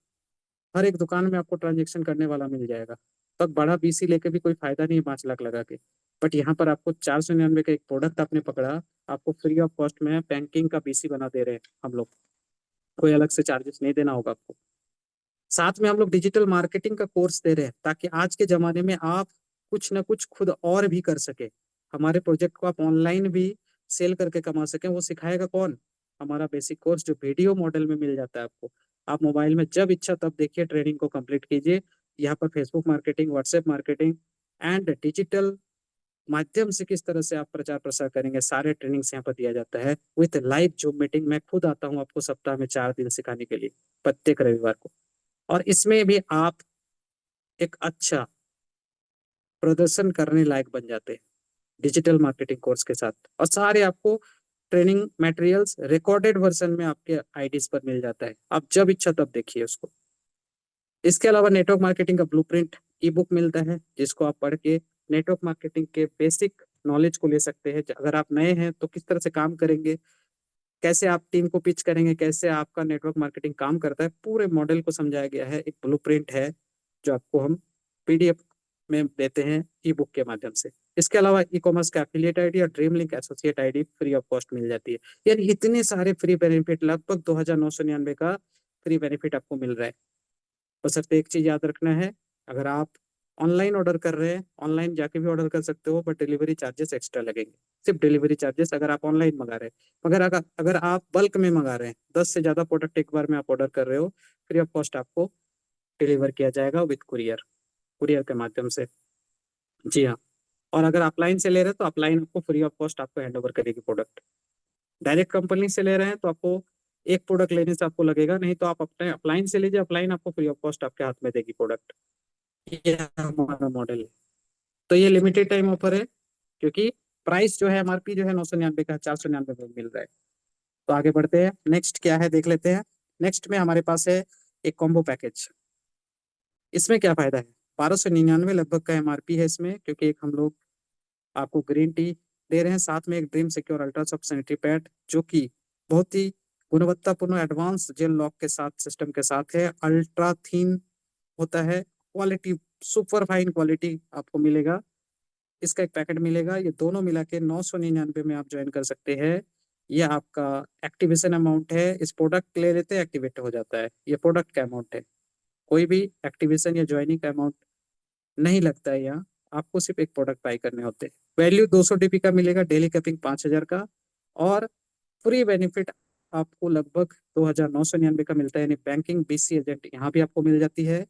हर एक दुकान में आपको ट्रांजेक्शन करने वाला मिल जाएगा। तब बड़ा बीसी लेके भी कोई फायदा नहीं है 5 लाख लगा के। बट यहाँ पर आपको 499 का एक प्रोडक्ट आपने पकड़ा, आपको फ्री ऑफ कॉस्ट में बैंकिंग का बीसी बना दे रहे हैं हम लोग। कोई अलग से चार्जेस नहीं देना होगा आपको। साथ में हम लोग डिजिटल मार्केटिंग का कोर्स दे रहे हैं, ताकि आज के जमाने में आप कुछ ना कुछ खुद और भी कर सके। हमारे प्रोजेक्ट को आप ऑनलाइन भी सेल करके कमा सकें, वो सिखाएगा कौन? हमारा बेसिक कोर्स जो वीडियो मॉडल में मिल जाता है आपको। आप मोबाइल में जब इच्छा तब देखिए, ट्रेनिंग को कंप्लीट कीजिए। यहाँ पर Facebook marketing, WhatsApp marketing and digital माध्यम से किस तरह से आप प्रचार प्रसार करेंगे, सारे ट्रेनिंग्स यहाँ पर दिया जाता है विथ लाइव जूम मीटिंग। मैं खुद आता हूँ आपको सप्ताह में 4 दिन सिखाने के लिए, प्रत्येक रविवार को। और इसमें भी आप एक अच्छा प्रदर्शन करने लायक बन जाते हैं डिजिटल मार्केटिंग कोर्स के साथ। और सारे आपको ट्रेनिंग मटेरियल्स रिकॉर्डेड वर्जन में आपके आईडीज पर मिल जाता है, आप जब इच्छा तब देखिए उसको। इसके अलावा नेटवर्क मार्केटिंग का ब्लूप्रिंट ई बुक मिलता है, जिसको आप पढ़ के नेटवर्क मार्केटिंग के बेसिक नॉलेज को ले सकते हैं। अगर आप नए हैं तो किस तरह से काम करेंगे, कैसे आप टीम को पिच करेंगे, कैसे आपका नेटवर्क मार्केटिंग काम करता है, पूरे मॉडल को समझाया गया है। एक ब्लूप्रिंट है जो आपको हम पीडीएफ में देते हैं ई बुक के माध्यम से। इसके अलावा ई कॉमर्स का एफिलिएट आईडी और dream link associate ID free of cost मिल जाती है। यानी इतने सारे फ्री बेनिफिट, लगभग 2,999 का फ्री बेनिफिट आपको मिल रहा है। बस सिर्फ एक चीज याद रखना है, अगर आप ऑनलाइन ऑर्डर कर रहे हैं, ऑनलाइन जाके भी ऑर्डर कर सकते हो, बट डिलीवरी चार्जेस एक्स्ट्रा लगेंगे। सिर्फ डिलीवरी चार्जेस अगर आप ऑनलाइन मंगा रहे हैं। मगर अगर अगर आप बल्क में मंगा रहे हैं, 10 से ज्यादा प्रोडक्ट एक बार में आप ऑर्डर कर रहे हो, फ्री ऑफ कॉस्ट आपको डिलीवर किया जाएगा विद कुरियर, कुरियर के माध्यम से। जी हाँ। और अगर अपलाइन से ले रहे हैं तो अपलाइन आपको फ्री ऑफ कॉस्ट आपको हैंड ओवर करेगी प्रोडक्ट। डायरेक्ट कंपनी से ले रहे हैं तो आपको एक प्रोडक्ट लेने से आपको लगेगा, नहीं तो आप अपने अपलाइन से लीजिए, अपलाइन आपको फ्री ऑफ कॉस्ट आपके हाथ में देगी प्रोडक्ट। ये हमारा मॉडल है। तो ये लिमिटेड टाइम ऑफर है, क्योंकि प्राइस जो है एमआरपी जो है 999 का, 499 में मिल रहा है। तो आगे बढ़ते हैं, नेक्स्ट क्या है देख लेते हैं। नेक्स्ट में हमारे पास है एक कॉम्बो पैकेज। इसमें क्या फायदा है, 1299 लगभग का एमआरपी है इसमें, क्योंकि एक हम लोग आपको ग्रीन टी दे रहे हैं, साथ में एक dream secure ultra soft sanitary pad, जो कि बहुत ही गुणवत्तापूर्ण एडवांस जेल लॉक के साथ, सिस्टम के साथ है। अल्ट्रा थीन होता है, क्वालिटी सुपर फाइन क्वालिटी आपको मिलेगा। इसका एक पैकेट मिलेगा, ये दोनों मिला के 999 में आप ज्वाइन कर सकते हैं। ये आपका एक्टिवेशन अमाउंट है, इस प्रोडक्ट ले लेते हैं एक्टिवेट हो जाता है, ये प्रोडक्ट का अमाउंट है। कोई भी एक्टिवेशन या ज्वाइनिंग का अमाउंट नहीं लगता है यहाँ, आपको सिर्फ एक प्रोडक्ट बाई करने होते हैं। वैल्यू 200 DP का मिलेगा, डेली कैपिंग 5,000 का। और फ्री बेनिफिट आपको लगभग 2,999 का मिलता है, यानी बैंकिंग बीसी एजेंट यहाँ भी आपको मिल जाती है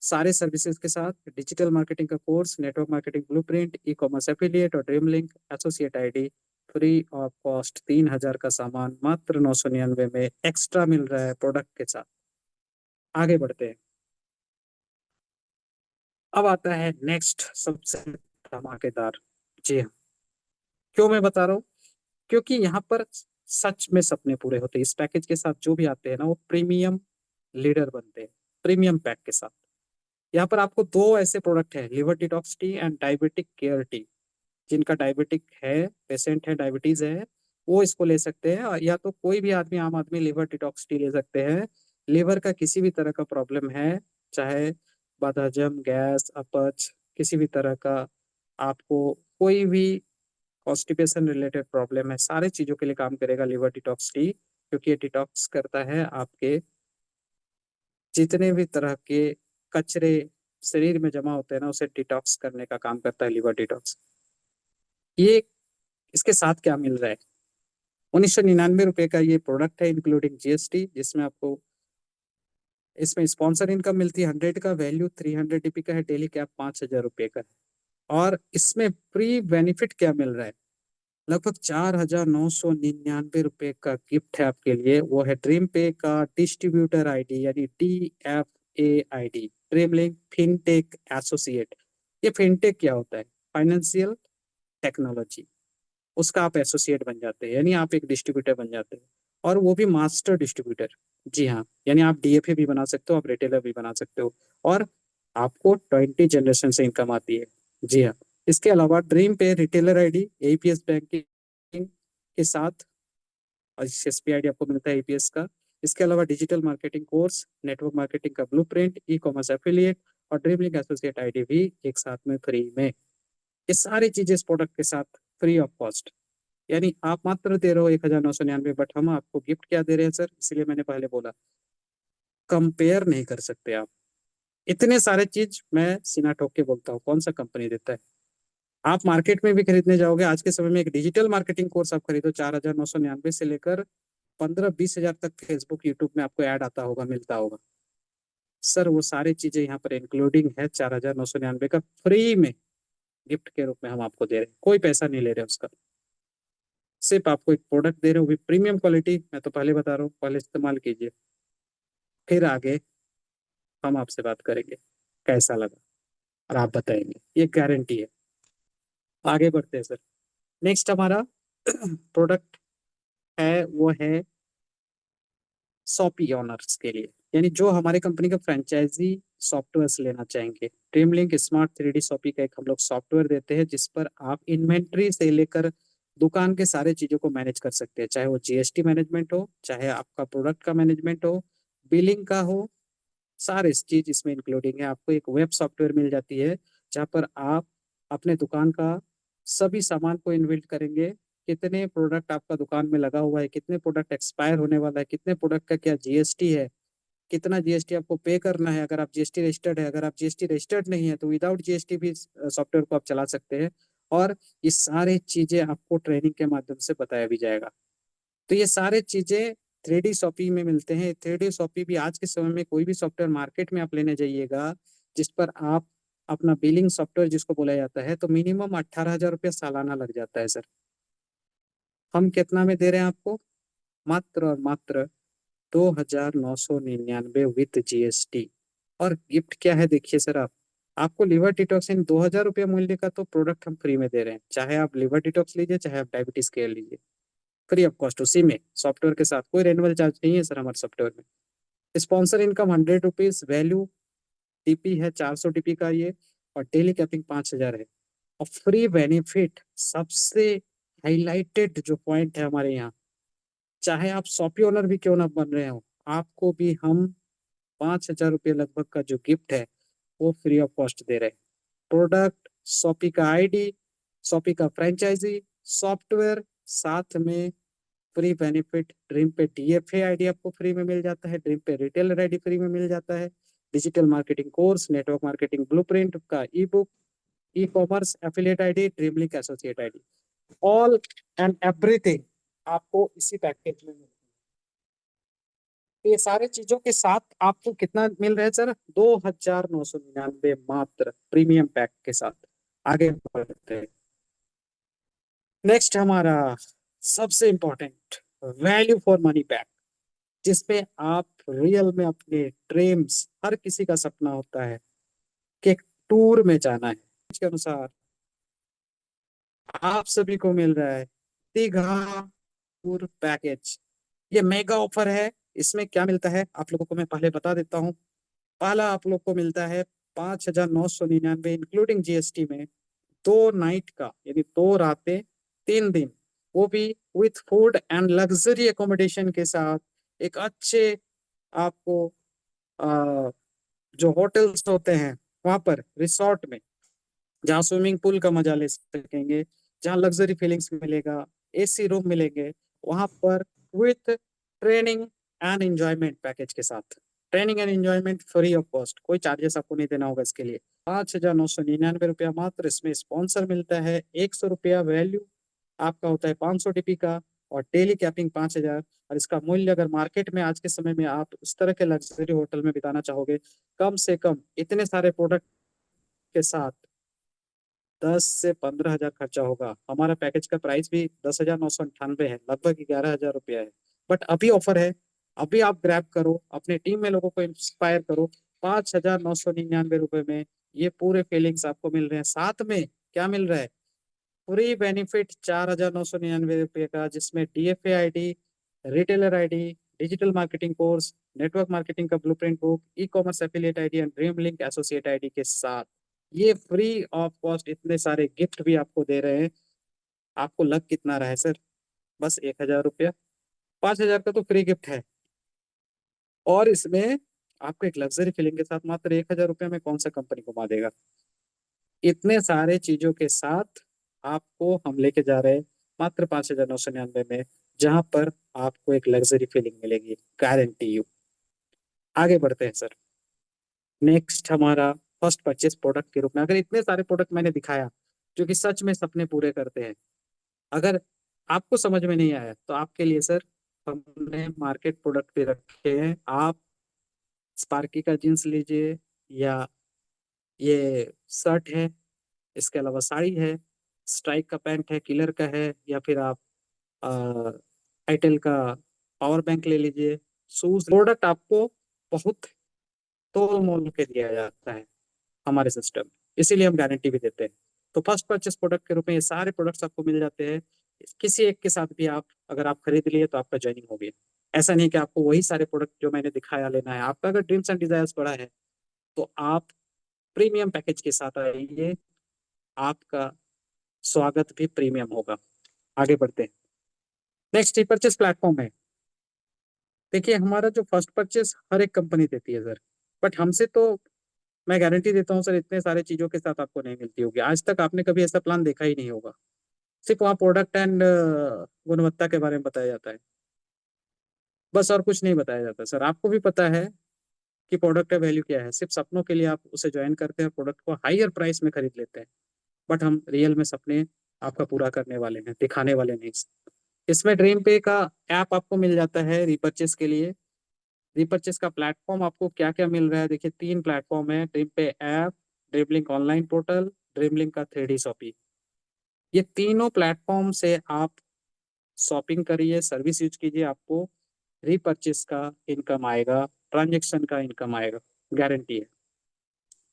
सारे सर्विसेज के साथ। डिजिटल मार्केटिंग का course, network marketing blueprint, e commerce affiliate और dream link associate ID free of cost. 3,000 का सामान मात्र 999 में एक्स्ट्रा मिल रहा है प्रोडक्ट के साथ। आगे बढ़ते हैं। अब आता है नेक्स्ट सबसे धमाकेदार। जी हाँ, क्यों मैं बता रहा हूँ, क्योंकि यहाँ पर सच में सपने पूरे होते हैं। इस पैकेज के साथ जो भी आते हैं ना, वो प्रीमियम लीडर बनते हैं, प्रीमियम पैक के साथ। यहाँ पर आपको दो ऐसे प्रोडक्ट है, liver detox tea and diabetic care T. जिनका डायबिटिक है, पेशेंट है, डायबिटीज है, वो इसको ले सकते हैं। या तो कोई भी आदमी, आम आदमी लिवर डिटॉक्स टी ले सकते हैं। लिवर का किसी भी तरह का प्रॉब्लम है, चाहे बदहजम, गैस, अपच, किसी भी तरह का आपको कोई भी कॉन्स्टिपेशन रिलेटेड प्रॉब्लम है, सारे चीजों के लिए काम करेगा लिवर डिटॉक्स टी। क्योंकि ये डिटॉक्स करता है आपके जितने भी तरह के कचरे शरीर में जमा होते हैं ना, उसे डिटॉक्स करने का काम करता है लिवर डिटॉक्स। ये इसके साथ क्या मिल रहा है, 1999 रुपए का ये प्रोडक्ट है इंक्लूडिंग जीएसटी, जिसमें आपको इसमें स्पॉन्सर इनकम मिलती है 100 का, वैल्यू 300 DP का है, डेली कैप 5,000 रुपये का है। और इसमें प्री बेनिफिट क्या मिल रहा है, लगभग 4,999 रुपये का गिफ्ट है आपके लिए। वो है ड्रीम पे का डिस्ट्रीब्यूटर आईडी, यानी DFA ID, dream link fintech associate. ये फिनटेक क्या होता है, फाइनेंशियल टेक्नोलॉजी, उसका आप एसोसिएट बन जाते हैं, यानी आप एक डिस्ट्रीब्यूटर बन जाते हैं, और वो भी मास्टर डिस्ट्रीब्यूटर। जी हाँ, यानी आप DFA भी बना सकते हो, आप रिटेलर भी बना सकते हो, और आपको 20 जनरेशन से इनकम आती है। जी हाँ, इसके अलावा ड्रीम पे रिटेलर आईडी, APS बैंकिंग के साथ, और SSP आईडी आपको मिलता है APS का। इसके अलावा digital marketing course, network marketing का ब्लूप्रिंट, ई-कॉमर्स एफिलिएट, और ड्रीम लिंक एसोसिएट आईडी भी एक साथ में फ्री में। ये सारी चीजें इस प्रोडक्ट के साथ फ्री ऑफ कॉस्ट, यानी आप मात्र दे रहे हो 1,999, बट हम आपको गिफ्ट क्या दे रहे हैं सर, इसलिए मैंने पहले बोला कंपेयर नहीं कर सकते आप। इतने सारे चीज मैं सीना ठोक के बोलता हूँ, कौन सा कंपनी देता है। आप मार्केट में भी खरीदने जाओगे आज के समय में, एक डिजिटल मार्केटिंग कोर्स आप खरीदो 4,999 से लेकर 15-20 हजार तक फेसबुक यूट्यूब में आपको ऐड आता होगा, मिलता होगा। सर वो सारी चीजें यहाँ पर इंक्लूडिंग है, 4,999 का फ्री में गिफ्ट के रूप में हम आपको दे रहे हैं, कोई पैसा नहीं ले रहे उसका। सिर्फ आपको एक प्रोडक्ट दे रहे हो, भी प्रीमियम क्वालिटी, मैं तो पहले बता रहा हूँ, पहले इस्तेमाल कीजिए, फिर आगे हम आपसे बात करेंगे कैसा लगा, और आप बताएंगे, ये गारंटी है। आगे बढ़ते हैं सर। नेक्स्ट हमारा प्रोडक्ट है, वो है शॉपी ऑनर्स के लिए, यानी जो हमारे कंपनी का फ्रेंचाइजी सॉफ्टवेयर लेना चाहेंगे। Dream link smart 3D shoppe का एक हम लोग सॉफ्टवेयर देते हैं, जिस पर आप इन्वेंट्री से लेकर दुकान के सारे चीजों को मैनेज कर सकते हैं, चाहे वो GST मैनेजमेंट हो, चाहे आपका प्रोडक्ट का मैनेजमेंट हो, बिलिंग का हो, सारे चीज इसमें इंक्लूडिंग है। आपको एक वेब सॉफ्टवेयर मिल जाती है, जहाँ पर आप अपने दुकान का सभी सामान को इन्वेंट करेंगे, कितने प्रोडक्ट आपका दुकान में लगा हुआ है, कितने प्रोडक्ट एक्सपायर होने वाला है, कितने प्रोडक्ट का क्या GST है, कितना GST आपको पे करना है, अगर आप GST रजिस्टर्ड है, अगर आप GST रजिस्टर्ड नहीं है तो विदाउट GST भी सॉफ्टवेयर को आप चला सकते हैं। और ये सारी चीजें आपको ट्रेनिंग के माध्यम से बताया भी जाएगा। तो ये सारे चीजें 3D शॉपी में मिलते हैं। 3D शॉपी भी आज के समय में कोई भी सॉफ्टवेयर मार्केट में आप लेने जाइएगा, जिस पर आप अपना बिलिंग सॉफ्टवेयर जिसको बोला जाता है, तो मिनिमम 18,000 रुपया सालाना लग जाता है सर। हम कितना में दे रहे हैं आपको, मात्र और मात्र 2,999 विद GST। और गिफ्ट क्या है देखिए सर, आप आपको लिवर डिटॉक्सिन 2,000 रुपया मूल्य का तो प्रोडक्ट हम फ्री में दे रहे हैं, चाहे आप लिवर डिटॉक्स लीजिए, चाहे आप डायबिटीज केयर लीजिए, फ्री ऑफ कॉस्ट उसी में सॉफ्टवेयर के साथ। कोई रेनुअल चार्ज नहीं है सर हमारे सॉफ्टवेयर में। Sponsor income 100 rupees, value DP है 400 DP का ये, और डेली कैपिंग 5,000 है। और फ्री बेनिफिट सबसे हाईलाइटेड जो पॉइंट है हमारे यहाँ, चाहे आप शॉपी ओनर भी क्यों ना बन रहे हो, आपको भी हम 5,000 रुपये लगभग का जो गिफ्ट है वो फ्री ऑफ कॉस्ट दे रहे हैं। प्रोडक्ट, शॉपी का आईडी, शॉपी का फ्रेंचाइजी, सॉफ्टवेयर, साथ में फ्री बेनिफिट। ड्रीम पे DFA आईडी आपको फ्री में मिल जाता है, ड्रीम पे रिटेलर आईडी फ्री में मिल जाता है, digital marketing course, network marketing blueprint का e book, e commerce affiliate ID, dream link associate ID, all and everything आपको इसी पैकेज में मिलता है। तो ये सारे चीजों के साथ आपको कितना मिल रहा है सर, 2,999 मात्र प्रीमियम पैक के साथ। आगे बढ़ते हैं। नेक्स्ट हमारा सबसे important value for money pack, जिसपे आप रियल में अपने ड्रीम्स, हर किसी का सपना होता है कि एक टूर में जाना है, इसके अनुसार आप सभी को मिल रहा है दीघा टूर पैकेज। ये मेगा ऑफर है। इसमें क्या मिलता है आप लोगों को मैं पहले बता देता हूँ। पहला आप लोग को मिलता है 5,999 इंक्लूडिंग GST में, 2 नाइट का, यानी 2 रातें 3 दिन, वो भी with food and luxury accommodation के साथ, एक अच्छे आपको आ, जो होटल्स होते हैं वहां पर, रिसोर्ट में, जहाँ स्विमिंग पूल का मजा ले सकेंगे, जहाँ लग्जरी फीलिंग्स मिलेगा, AC रूम मिलेंगे वहां पर, with training and enjoyment package के साथ। Training and enjoyment free of cost, कोई चार्जेस आपको नहीं देना होगा इसके लिए। 5,999 रुपया मात्र। इसमें स्पॉन्सर मिलता है 100 रुपया, वैल्यू आपका होता है 500 DP का, और डेली कैपिंग 5,000। और इसका मूल्य अगर मार्केट में आज के समय में आप उस तरह के लग्जरी होटल में बिताना चाहोगे, कम से कम इतने सारे प्रोडक्ट के साथ 10 से 15 हजार खर्चा होगा। हमारा पैकेज का प्राइस भी 10,998 है, लगभग 11,000 रुपया है। बट अभी ऑफर है, अभी आप ग्रैब करो, अपने टीम में लोगों को इंस्पायर करो। 5,999 रुपये में ये पूरे फीलिंग्स आपको मिल रहे हैं। साथ में क्या मिल रहा है? फ्री बेनिफिट 4,999 रुपये का, जिसमें DFA ID, retailer ID, digital marketing course, network marketing का blueprint book, e commerce affiliate ID and dream link associate ID के साथ ये फ्री ऑफ कॉस्ट इतने सारे गिफ्ट भी आपको दे रहे हैं। आपको लग कितना रहा है सर? बस 1,000 रुपया। 5,000 का तो फ्री गिफ्ट है, और इसमें आपको एक लग्जरी फीलिंग के साथ मात्र 1,000 रुपये में कौन सा कंपनी घुमा देगा? इतने सारे चीजों के साथ आपको हम लेके जा रहे हैं मात्र 5,999 में, जहां पर आपको एक लग्जरी फीलिंग मिलेगी, गारंटी यू। आगे बढ़ते हैं सर। नेक्स्ट हमारा फर्स्ट परचेज प्रोडक्ट के रूप में, अगर इतने सारे प्रोडक्ट मैंने दिखाया जो कि सच में सपने पूरे करते हैं, अगर आपको समझ में नहीं आया तो आपके लिए सर हमने मार्केट प्रोडक्ट पे रखे हैं। आप स्पार्की का जींस लीजिए, या ये शर्ट है, इसके अलावा साड़ी है, स्ट्राइक का पैंट है, किलर का है, या फिर आप आईटेल का पावर बैंक ले लीजिए। शूज प्रोडक्ट आपको बहुत तोल मोल के दिया जाता है हमारे सिस्टम में, इसीलिए हम गारंटी भी देते हैं। तो फर्स्ट परचेस प्रोडक्ट के रूप में ये सारे प्रोडक्ट्स आपको मिल जाते हैं। किसी एक के साथ भी आप अगर आप खरीद लिए तो आपका ज्वाइनिंग हो गया। ऐसा नहीं कि आपको वही सारे प्रोडक्ट जो मैंने दिखाया लेना है। आपका अगर ड्रीम्स एंड डिजायर्स बड़ा है तो आप प्रीमियम पैकेज के साथ आइए, आपका स्वागत भी प्रीमियम होगा। आगे बढ़ते हैं। नेक्स्ट ई परचेस प्लेटफॉर्म है। देखिए, हमारा जो फर्स्ट परचेस हर एक कंपनी देती है सर, बट हमसे तो मैं गारंटी देता हूँ सर, इतने सारे चीजों के साथ आपको नहीं मिलती होगी। आज तक आपने कभी ऐसा प्लान देखा ही नहीं होगा। सिर्फ वहाँ प्रोडक्ट एंड गुणवत्ता के बारे में बताया जाता है, बस, और कुछ नहीं बताया जाता सर। आपको भी पता है कि प्रोडक्ट का वैल्यू क्या है। सिर्फ सपनों के लिए आप उसे ज्वाइन करते हैं, प्रोडक्ट को हायर प्राइस में खरीद लेते हैं। बट हम रियल में सपने आपका पूरा करने वाले हैं, दिखाने वाले नहीं। इसमें ड्रीम पे का ऐप आपको मिल जाता है रिपर्चेस के लिए। रिपर्चेस का प्लेटफॉर्म आपको क्या क्या मिल रहा है? देखिए, 3 प्लेटफॉर्म है, ड्रीम पे app, dream link online portal, dream link का 3D शॉपिंग। ये तीनों प्लेटफॉर्म से आप शॉपिंग करिए, सर्विस यूज कीजिए, आपको रीपरचेस का इनकम आएगा, ट्रांजेक्शन का इनकम आएगा, गारंटी है।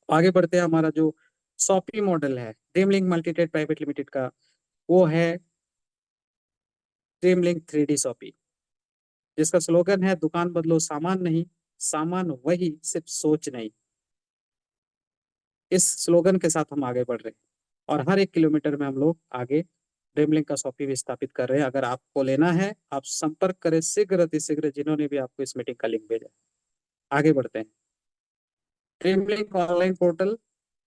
आगे बढ़ते हैं। हमारा जो शॉपिंग मॉडल है ड्रीम लिंक मल्टीटेड प्राइवेट लिमिटेड का, वो है ड्रीम लिंक 3D शॉपिंग, जिसका स्लोगन है दुकान बदलो सामान नहीं, सामान वही सिर्फ सोच नहीं। इस स्लोगन के साथ हम आगे बढ़ रहे हैं, और हर 1 किलोमीटर में हम लोग आगे ड्रीमलिंक का शॉपी भी स्थापित कर रहे हैं। अगर आपको लेना है, आप संपर्क करें शीघ्र अतिशीघ्र, जिन्होंने भी आपको इस मीटिंग का लिंक भेजा। आगे बढ़ते हैं। ड्रीमलिंक ऑनलाइन पोर्टल,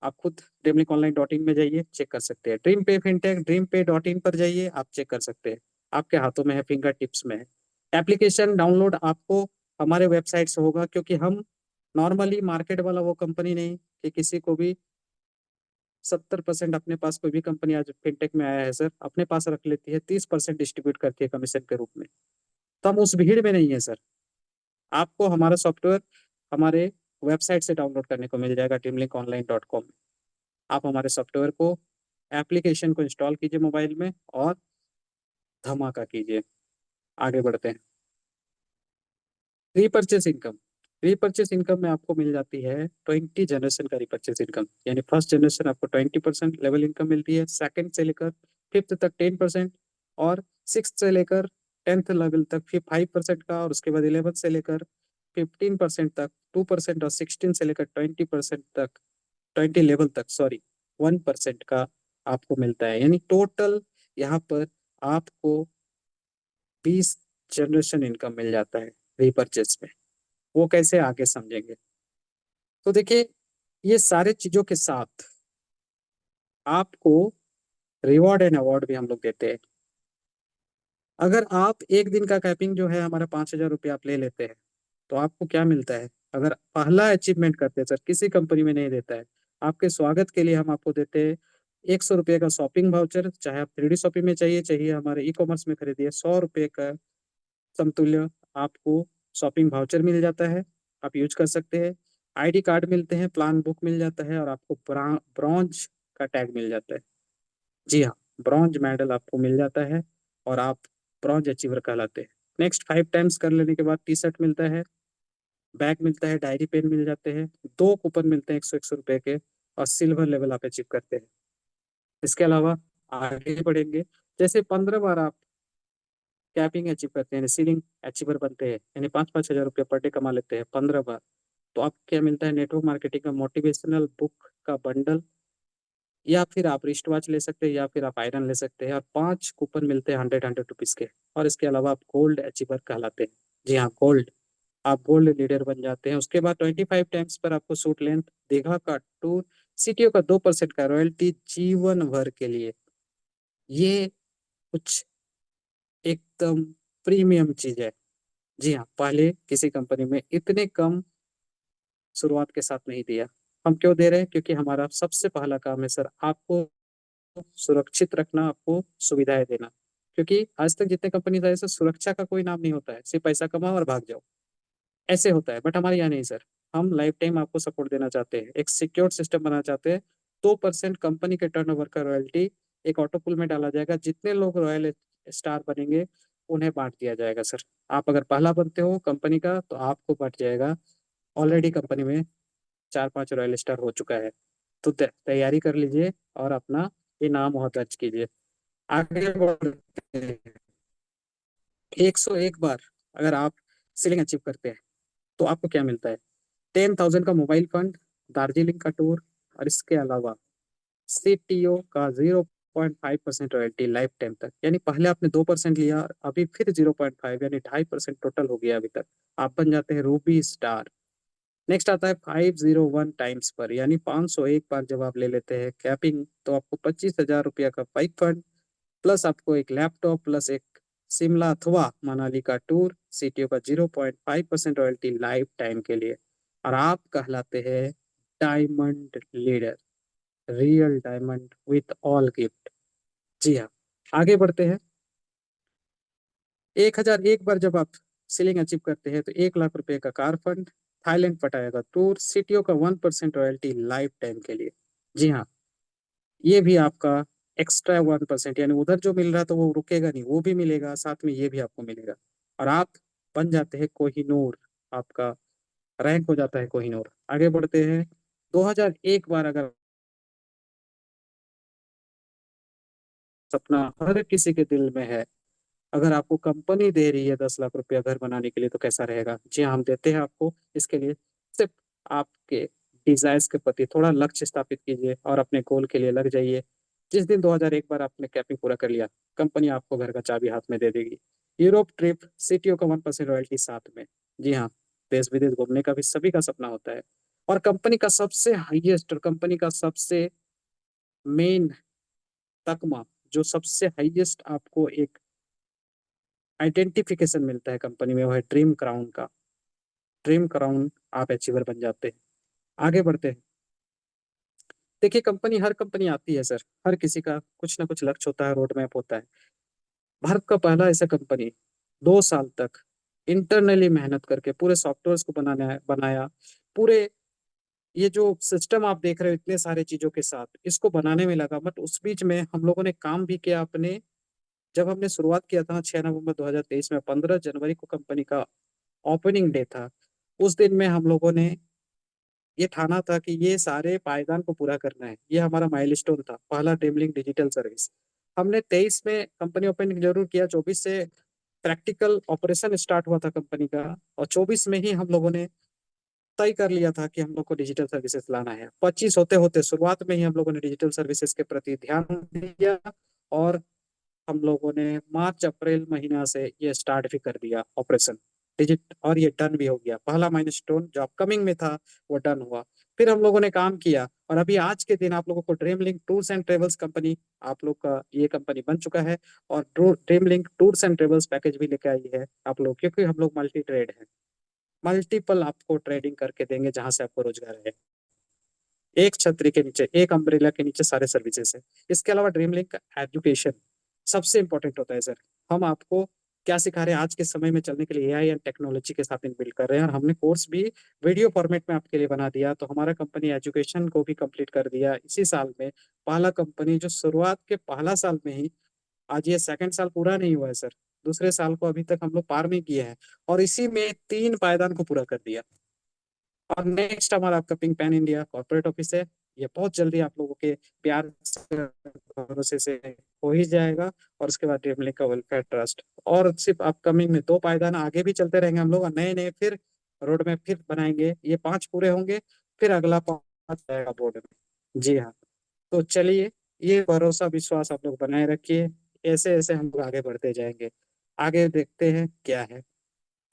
आप खुद dreamlinkOnline.in में जाइए, चेक कर सकते हैं। ड्रीम पे फिनटेक dreampay.in पर जाइए, आप चेक कर सकते हैं। आपके हाथों में है, फिंगर टिप्स में है। एप्लीकेशन डाउनलोड आपको हमारे वेबसाइट से होगा, क्योंकि हम नॉर्मली मार्केट वाला वो कंपनी नहीं कि किसी को भी 70% अपने पास, कोई भी कंपनी आज फिनटेक में आया है सर, अपने पास रख लेती है, 30% डिस्ट्रीब्यूट करती है कमीशन के रूप में। तो हम उस भीड़ में नहीं है सर। आपको हमारा सॉफ्टवेयर हमारे वेबसाइट से डाउनलोड करने को मिल जाएगा, dreamlinkonline.com में। आप हमारे सॉफ्टवेयर को, एप्लीकेशन को इंस्टॉल कीजिए मोबाइल में, और धमाका कीजिए। आगे बढ़ते हैं। रीपरचेस इनकम। रीपरचेस इनकम में आपको मिल जाती है 20 जनरेशन का रीपरचेस इनकम, यानी फर्स्ट जनरेशन आपको 20% लेवल इनकम मिलती है, सेकंड से लेकर फिफ्थ तक 10%, और सिक्स से लेकर 10th लेवल तक फिर 5% का, और उसके बाद 11 से लेकर 15% तक 2%, और 16 से लेकर 20% तक, 20 लेवल तक सॉरी, 1% का आपको मिलता है। यानी टोटल यहाँ पर आपको 20 जनरेशन इनकम मिल जाता है रीपरचेस में। वो कैसे, आगे समझेंगे। तो देखिए, ये सारे चीजों के साथ आपको रिवॉर्ड एंड अवार्ड भी हम लोग देते हैं। अगर आप एक दिन का कैपिंग जो है हमारा 5,000 रुपया आप ले लेते हैं, तो आपको क्या मिलता है? अगर पहला अचीवमेंट करते हैं सर, किसी कंपनी में नहीं देता है, आपके स्वागत के लिए हम आपको देते हैं 100 रुपये का शॉपिंग वाउचर, चाहे आप 3D शॉपिंग में चाहिए चाहिए हमारे ई कॉमर्स में खरीदिए, 100 रुपये का समतुल्य आपको शॉपिंग वाउचर मिल जाता है, आप यूज कर सकते हैं। आईडी कार्ड मिलते हैं, प्लान बुक मिल जाता है, और आपको ब्रॉन्ज का टैग मिल जाता है। जी हाँ, ब्रॉन्ज मेडल आपको मिल जाता है और आप ब्रॉन्ज अचीवर कहलाते हैं। नेक्स्ट 5 टाइम्स कर लेने के बाद टी शर्ट मिलता है, बैग मिलता है, डायरी पेन मिल जाते हैं, 2 कूपन मिलते हैं 100 100 रुपए के, और सिल्वर लेवल आप अचीव करते हैं। इसके अलावा आगे बढ़ेंगे, जैसे 15 बार आप कैपिंग अचीव करते हैं, सीलिंग अचीवर बनते हैं, यानी 5 5 हज़ार रुपये पर डे कमा लेते हैं 15 बार, तो आपको क्या मिलता है, नेटवर्क मार्केटिंग का मोटिवेशनल बुक का बंडल, या फिर आप रिस्ट वॉच ले सकते हैं, या फिर आप आयरन ले सकते हैं, और 5 कूपन मिलते हैं 100 100 रुपीज के। और इसके अलावा आप गोल्ड अचीवर कहलाते हैं। जी हाँ, गोल्ड, आप गोल्ड लीडर बन जाते हैं। उसके बाद 25 टाइम्स पर आपको सूट लेंथ, दीघा का टूर, सीटीओ का 2% का रॉयल्टी जीवन भर के लिए। ये कुछ एकदम प्रीमियम चीज है। जी हाँ, पहले किसी कंपनी में इतने कम शुरुआत के साथ नहीं दिया। हम क्यों दे रहे हैं? क्योंकि हमारा सबसे पहला काम है सर, आपको सुरक्षित रखना, आपको सुविधाएं देना। क्योंकि आज तक जितने कंपनी आए सर, सुरक्षा का कोई नाम नहीं होता है, सिर्फ पैसा कमाओ और भाग जाओ, ऐसे होता है। बट हमारे यहाँ नहीं सर, हम लाइफ टाइम आपको सपोर्ट देना चाहते हैं, एक सिक्योर सिस्टम बनाना चाहते हैं। 2% कंपनी के टर्नओवर का रॉयल्टी एक ऑटो पुल में डाला जाएगा, जितने लोग रॉयल स्टार बनेंगे उन्हें बांट दिया जाएगा सर। आप अगर पहला बनते हो कंपनी का तो आपको बांट जाएगा। ऑलरेडी कंपनी में 4 5 रॉयल स्टार हो चुका है, तो तैयारी कर लीजिए और अपना इनाम वहाँ दर्ज कीजिए। आगे बढ़ते हैं। 101 बार अगर आप सीलिंग अचीव करते हैं तो आपको क्या मिलता है, 10,000 का मोबाइल फंड, दार्जिलिंग का टूर, और इसके अलावा सीटीओ का 0.5% रॉयल्टी लाइफ टाइम तक। यानी पहले आपने 2% लिया, अभी फिर 0.5 यानी 2.5% टोटल हो गया अभी तक, आप बन जाते हैं रूबी स्टार। नेक्स्ट आता है 501 टाइम्स पर, यानी 501 बार जब आप ले लेते हैं कैपिंग, तो आपको 25,000 रुपया का बाइक फंड, प्लस आपको एक लैपटॉप, प्लस एक शिमला अथवा मनाली का टूर, सीटीओ का 0.5% रॉयल्टी लाइफ टाइम के लिए, और आप कहलाते हैं diamond leader, real diamond with all gift. जी हाँ, आगे बढ़ते हैं। 1,001 बार जब आप सीलिंग अचीव करते हैं तो 1 लाख रुपए का कार फंड, थाईलैंड पटाया का टूर, सीटीओ का 1% रॉयल्टी लाइफ टाइम के लिए। जी हाँ, ये भी आपका एक्स्ट्रा 1%, यानी उधर जो मिल रहा था वो रुकेगा नहीं, वो भी मिलेगा, साथ में ये भी आपको मिलेगा, और आप बन जाते हैं कोहिनूर, आपका रैंक हो जाता है कोहिनूर। आगे बढ़ते हैं। 2001 बार अगर सपना हर किसी के दिल में है, अगर आपको कंपनी दे रही है 10 लाख रुपया घर बनाने के लिए, तो कैसा रहेगा? जी हाँ, हम देते हैं आपको। इसके लिए सिर्फ आपके डिजायर्स के प्रति थोड़ा लक्ष्य स्थापित कीजिए और अपने गोल के लिए लग जाइए। जिस दिन 2001 बार आपने कैपिंग पूरा कर लिया, कंपनी आपको घर का चाबी हाथ में दे देगी। यूरोप ट्रिप, सीटीओ का 1% रॉयल्टी साथ में। जी हाँ, देश विदेश घूमने का भी सभी का सपना होता है। और कंपनी का सबसे हाईएस्ट और कंपनी का सबसे मेन तकमा, जो सबसे हाईएस्ट आपको एक आइडेंटिफिकेशन मिलता है कंपनी में, वो है ड्रीम क्राउन का। ड्रीम क्राउन आप अचीवर बन जाते हैं। आगे बढ़ते हैं। देखिए, कंपनी, हर कंपनी आती है सर, हर किसी का कुछ ना कुछ लक्ष्य होता है, रोड मैप होता है। भारत का पहला ऐसा कंपनी 2 साल तक इंटरनली मेहनत करके पूरे सॉफ्टवेयर को बनाया। पूरे ये जो सिस्टम आप देख रहे हो इतने सारे चीजों के साथ, इसको बनाने में लगा। बट उस बीच में हम लोगों ने काम भी किया अपने। जब हमने शुरुआत किया था 6 नवंबर 2023 में, 15 जनवरी को कंपनी का ओपनिंग डे था। उस दिन में हम लोगों ने ये ठाना था कि ये सारे पायदान को पूरा करना है, ये हमारा माइलस्टोन था, पहला ड्रीमलिंक डिजिटल सर्विस। हमने 23 में कंपनी ओपनिंग जरूर किया, 24 से प्रैक्टिकल ऑपरेशन स्टार्ट हुआ था कंपनी का, और 24 में ही हम लोगों ने तय कर लिया था कि हम लोग को डिजिटल सर्विसेज लाना है। 25 होते होते शुरुआत में ही हम लोगों ने डिजिटल सर्विसेज के प्रति ध्यान दिया, और हम लोगों ने मार्च अप्रैल महीना से ये स्टार्ट भी कर दिया ऑपरेशन डिजिट, और ये डन भी हो गया। पहला माइलस्टोन जो अपकमिंग में था वो डन हुआ। फिर हम लोगों ने काम किया, और अभी आज के दिन आप लोगों को dream link tours and travels company, आप लोग का ये कंपनी बन चुका है। और dream link tours and travels package भी लेके आई है आप लोग, क्योंकि हम लोग मल्टी ट्रेड है, मल्टीपल आपको ट्रेडिंग करके देंगे जहां से आपको रोजगार है। एक छतरी के नीचे, एक अम्ब्रेला के नीचे सारे सर्विसेज है। इसके अलावा ड्रीम लिंक का एजुकेशन सबसे इंपॉर्टेंट होता है सर। हम आपको क्या सिखा रहे हैं, आज के समय में चलने के लिए एआई एंड टेक्नोलॉजी के साथ बिल्ड कर रहे हैं, और हमने कोर्स भी वीडियो फॉर्मेट में आपके लिए बना दिया। तो हमारा कंपनी एजुकेशन को भी कंप्लीट कर दिया इसी साल में। पहला कंपनी जो शुरुआत के पहला साल में ही, आज ये सेकंड साल पूरा नहीं हुआ है सर, दूसरे साल को अभी तक हम लोग पार में किए हैं, और इसी में 3 पायदान को पूरा कर दिया। और नेक्स्ट हमारा upcoming pan India corporate office है। ये बहुत जल्दी आप लोगों के प्यार से, भरोसे से हो ही जाएगा। और उसके बाद ड्रीम लिंक का वेलफेयर ट्रस्ट। और सिर्फ अपकमिंग में 2 पायदान, आगे भी चलते रहेंगे हम लोग, और नए नए फिर रोड में फिर बनाएंगे। ये 5 पूरे होंगे, फिर अगला 5 आएगा बोर्ड में। जी हाँ। तो चलिए, ये भरोसा विश्वास आप लोग बनाए रखिए। ऐसे ऐसे हम लोग आगे बढ़ते जाएंगे। आगे देखते हैं क्या है।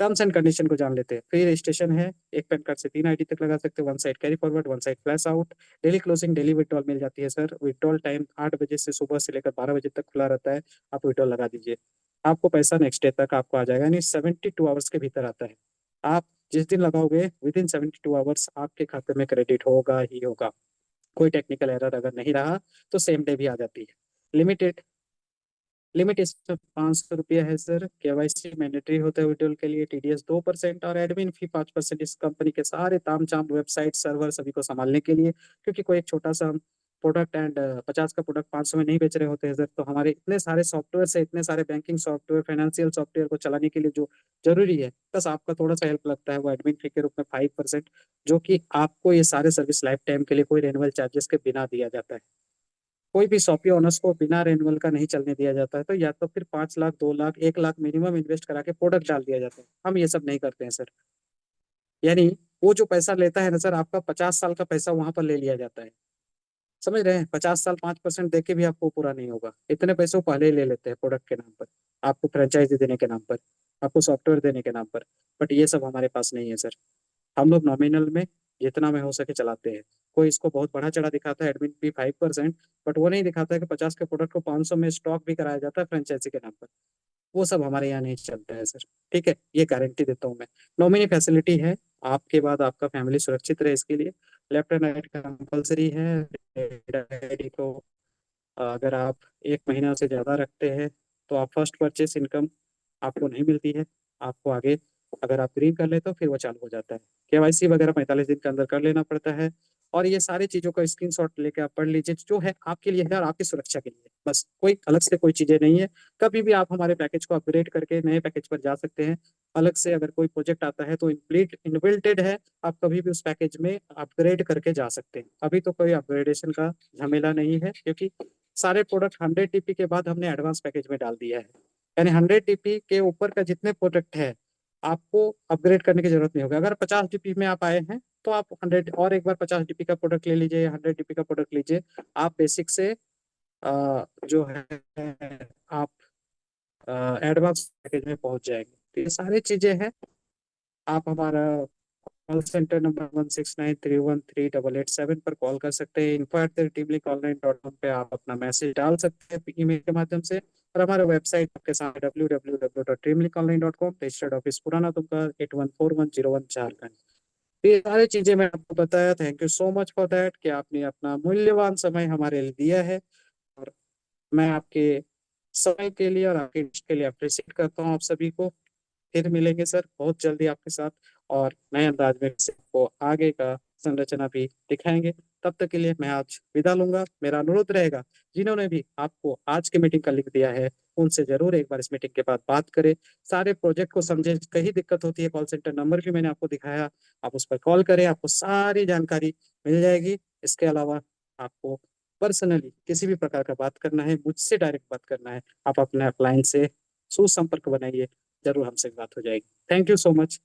टर्म्स एंड कंडीशन को जान लेते हैं। फ्री रजिस्ट्रेशन है, एक पैन कार्ड से 3 आईडी तक लगा सकते हैं, 1 side carry forward, 1 side flash out. Daily closing, daily withdrawal मिल जाती है सर। विड्रॉल टाइम 8 बजे से सुबह से लेकर 12 बजे तक खुला रहता है। आप विड्रॉल लगा दीजिए, आपको पैसा नेक्स्ट डे तक आपको आ जाएगा, यानी 72 आवर्स के भीतर आता है। आप जिस दिन लगाओगे विद इन 72 आवर्स आपके खाते में क्रेडिट होगा ही होगा। कोई टेक्निकल एरर अगर नहीं रहा तो सेम डे भी आ जाती है। लिमिटेड लिमिट इसमें 500 रुपया है सर। केवाईसी मैंडेटरी होता है विड्रॉल के लिए। टीडीएस 2% और एडमिन फी 5% इस कंपनी के सारे ताम झाम वेबसाइट सर्वर सभी को संभालने के लिए। क्योंकि कोई एक छोटा सा प्रोडक्ट एंड 50 का प्रोडक्ट 500 में नहीं बेच रहे होते हैं सर। तो हमारे इतने सारे सॉफ्टवेयर से, इतने सारे बैंकिंग सॉफ्टवेयर, फाइनेंशियल सॉफ्टवेयर को चलाने के लिए जो जरूरी है, बस आपका थोड़ा सा हेल्प लगता है, वो एडमिन फी के रूप में 5%, जो कि आपको ये सारे सर्विस लाइफ टाइम के लिए कोई रेनुअल चार्जेस के बिना दिया जाता है। कोई भी शॉपी ओनर्स को बिना रेनुअल का नहीं चलने दिया जाता है। तो या तो फिर 5 लाख, 2 लाख, 1 लाख मिनिमम इन्वेस्ट करा के प्रोडक्ट डाल दिया जाता है। हम ये सब नहीं करते हैं सर। यानी वो जो पैसा लेता है ना सर, आपका 50 साल का पैसा वहां पर ले लिया जाता है। समझ रहे हैं? 50 साल 5% दे के भी आपको पूरा नहीं होगा। इतने पैसे वो पहले ही ले लेते हैं प्रोडक्ट के नाम पर, आपको फ्रेंचाइजी देने के नाम पर, आपको सॉफ्टवेयर देने के नाम पर। बट ये सब हमारे पास नहीं है सर। हम लोग नॉमिनल में जितना में हो सके चलाते हैं। कोई इसको बहुत बड़ा चढ़ा दिखाता है एडमिन फी 5%, बट वो नहीं दिखाता है कि 50 के प्रोडक्ट को 500 में स्टॉक भी कराया जाता है फ्रेंचाइजी के नाम पर। वो सब हमारे यहाँ नहीं चलता है सर। ठीक है, ये गारंटी देता हूँ मैं। नॉमिनी फैसिलिटी है, आपके बाद आपका फैमिली सुरक्षित रहे इसके लिए। लेफ्ट एंड राइट कंपलसरी है। आईडी को अगर आप 1 महीना से ज़्यादा रखते हैं तो आप फर्स्ट परचेस इनकम आपको नहीं मिलती है। आपको आगे अगर आप ग्रीन कर ले तो फिर वो चालू हो जाता है। केवाईसी वगैरह 45 दिन के अंदर कर लेना पड़ता है। और ये सारी चीज़ों का स्क्रीनशॉट लेके आप पढ़ लीजिए, जो है आपके लिए है और आपकी सुरक्षा के लिए, बस कोई अलग से कोई चीज़ें नहीं है। कभी भी आप हमारे पैकेज को अपग्रेड करके नए पैकेज पर जा सकते हैं। अलग से अगर कोई प्रोजेक्ट आता है तो इनबिल्ट इनबिल्टेड है, आप कभी भी उस पैकेज में अपग्रेड करके जा सकते हैं। अभी तो कोई अपग्रेडेशन का झमेला नहीं है, क्योंकि सारे प्रोडक्ट 100 TP के बाद हमने एडवांस पैकेज में डाल दिया है। यानी 100 TP के ऊपर का जितने प्रोडक्ट है आपको अपग्रेड करने की जरूरत नहीं होगी। अगर 50 DP में आप आए हैं तो आप 100 और एक बार 50 DP का प्रोडक्ट ले लीजिए या 100 DP का प्रोडक्ट लीजिए। आप बेसिक से जो है आप एडवांस पैकेज में पहुंच जाएंगे। तो ये सारी चीजें हैं। आप हमारा कॉल सेंटर नंबर 1693138887 पर कॉल कर सकते हैं। info@teamlinkonline.com पे आप अपना मैसेज डाल सकते हैं ईमेल के माध्यम से। और हमारा वेबसाइट आपके सामने www.teamlinkonline.com, रजिस्टर्ड ऑफिस पुराना दुमका 814101 झारखंड। तो ये सारी चीजें मैं आपको बताया। Thank you so much for that कि आपने अपना मूल्यवान समय हमारे लिए दिया है। और मैं आपके समय के लिए और आपके interest के लिए अप्रिशिएट करता हूँ आप सभी को। फिर मिलेंगे सर बहुत जल्दी आपके साथ, और नए अंदाज में आपको आगे का संरचना भी दिखाएंगे। तब तक के लिए मैं आज विदा लूंगा। मेरा अनुरोध रहेगा, जिन्होंने भी आपको आज की मीटिंग का लिंक दिया है उनसे जरूर एक बार इस मीटिंग के बाद बात करें। सारे प्रोजेक्ट को समझे, कहीं दिक्कत होती है कॉल सेंटर नंबर भी मैंने आपको दिखाया, आप उस पर कॉल करें, आपको सारी जानकारी मिल जाएगी। इसके अलावा आपको पर्सनली किसी भी प्रकार का बात करना है, मुझसे डायरेक्ट बात करना है, आप अपने क्लाइंट से सुसंपर्क बनाइए, जरूर हमसे बात हो जाएगी। Thank you so much.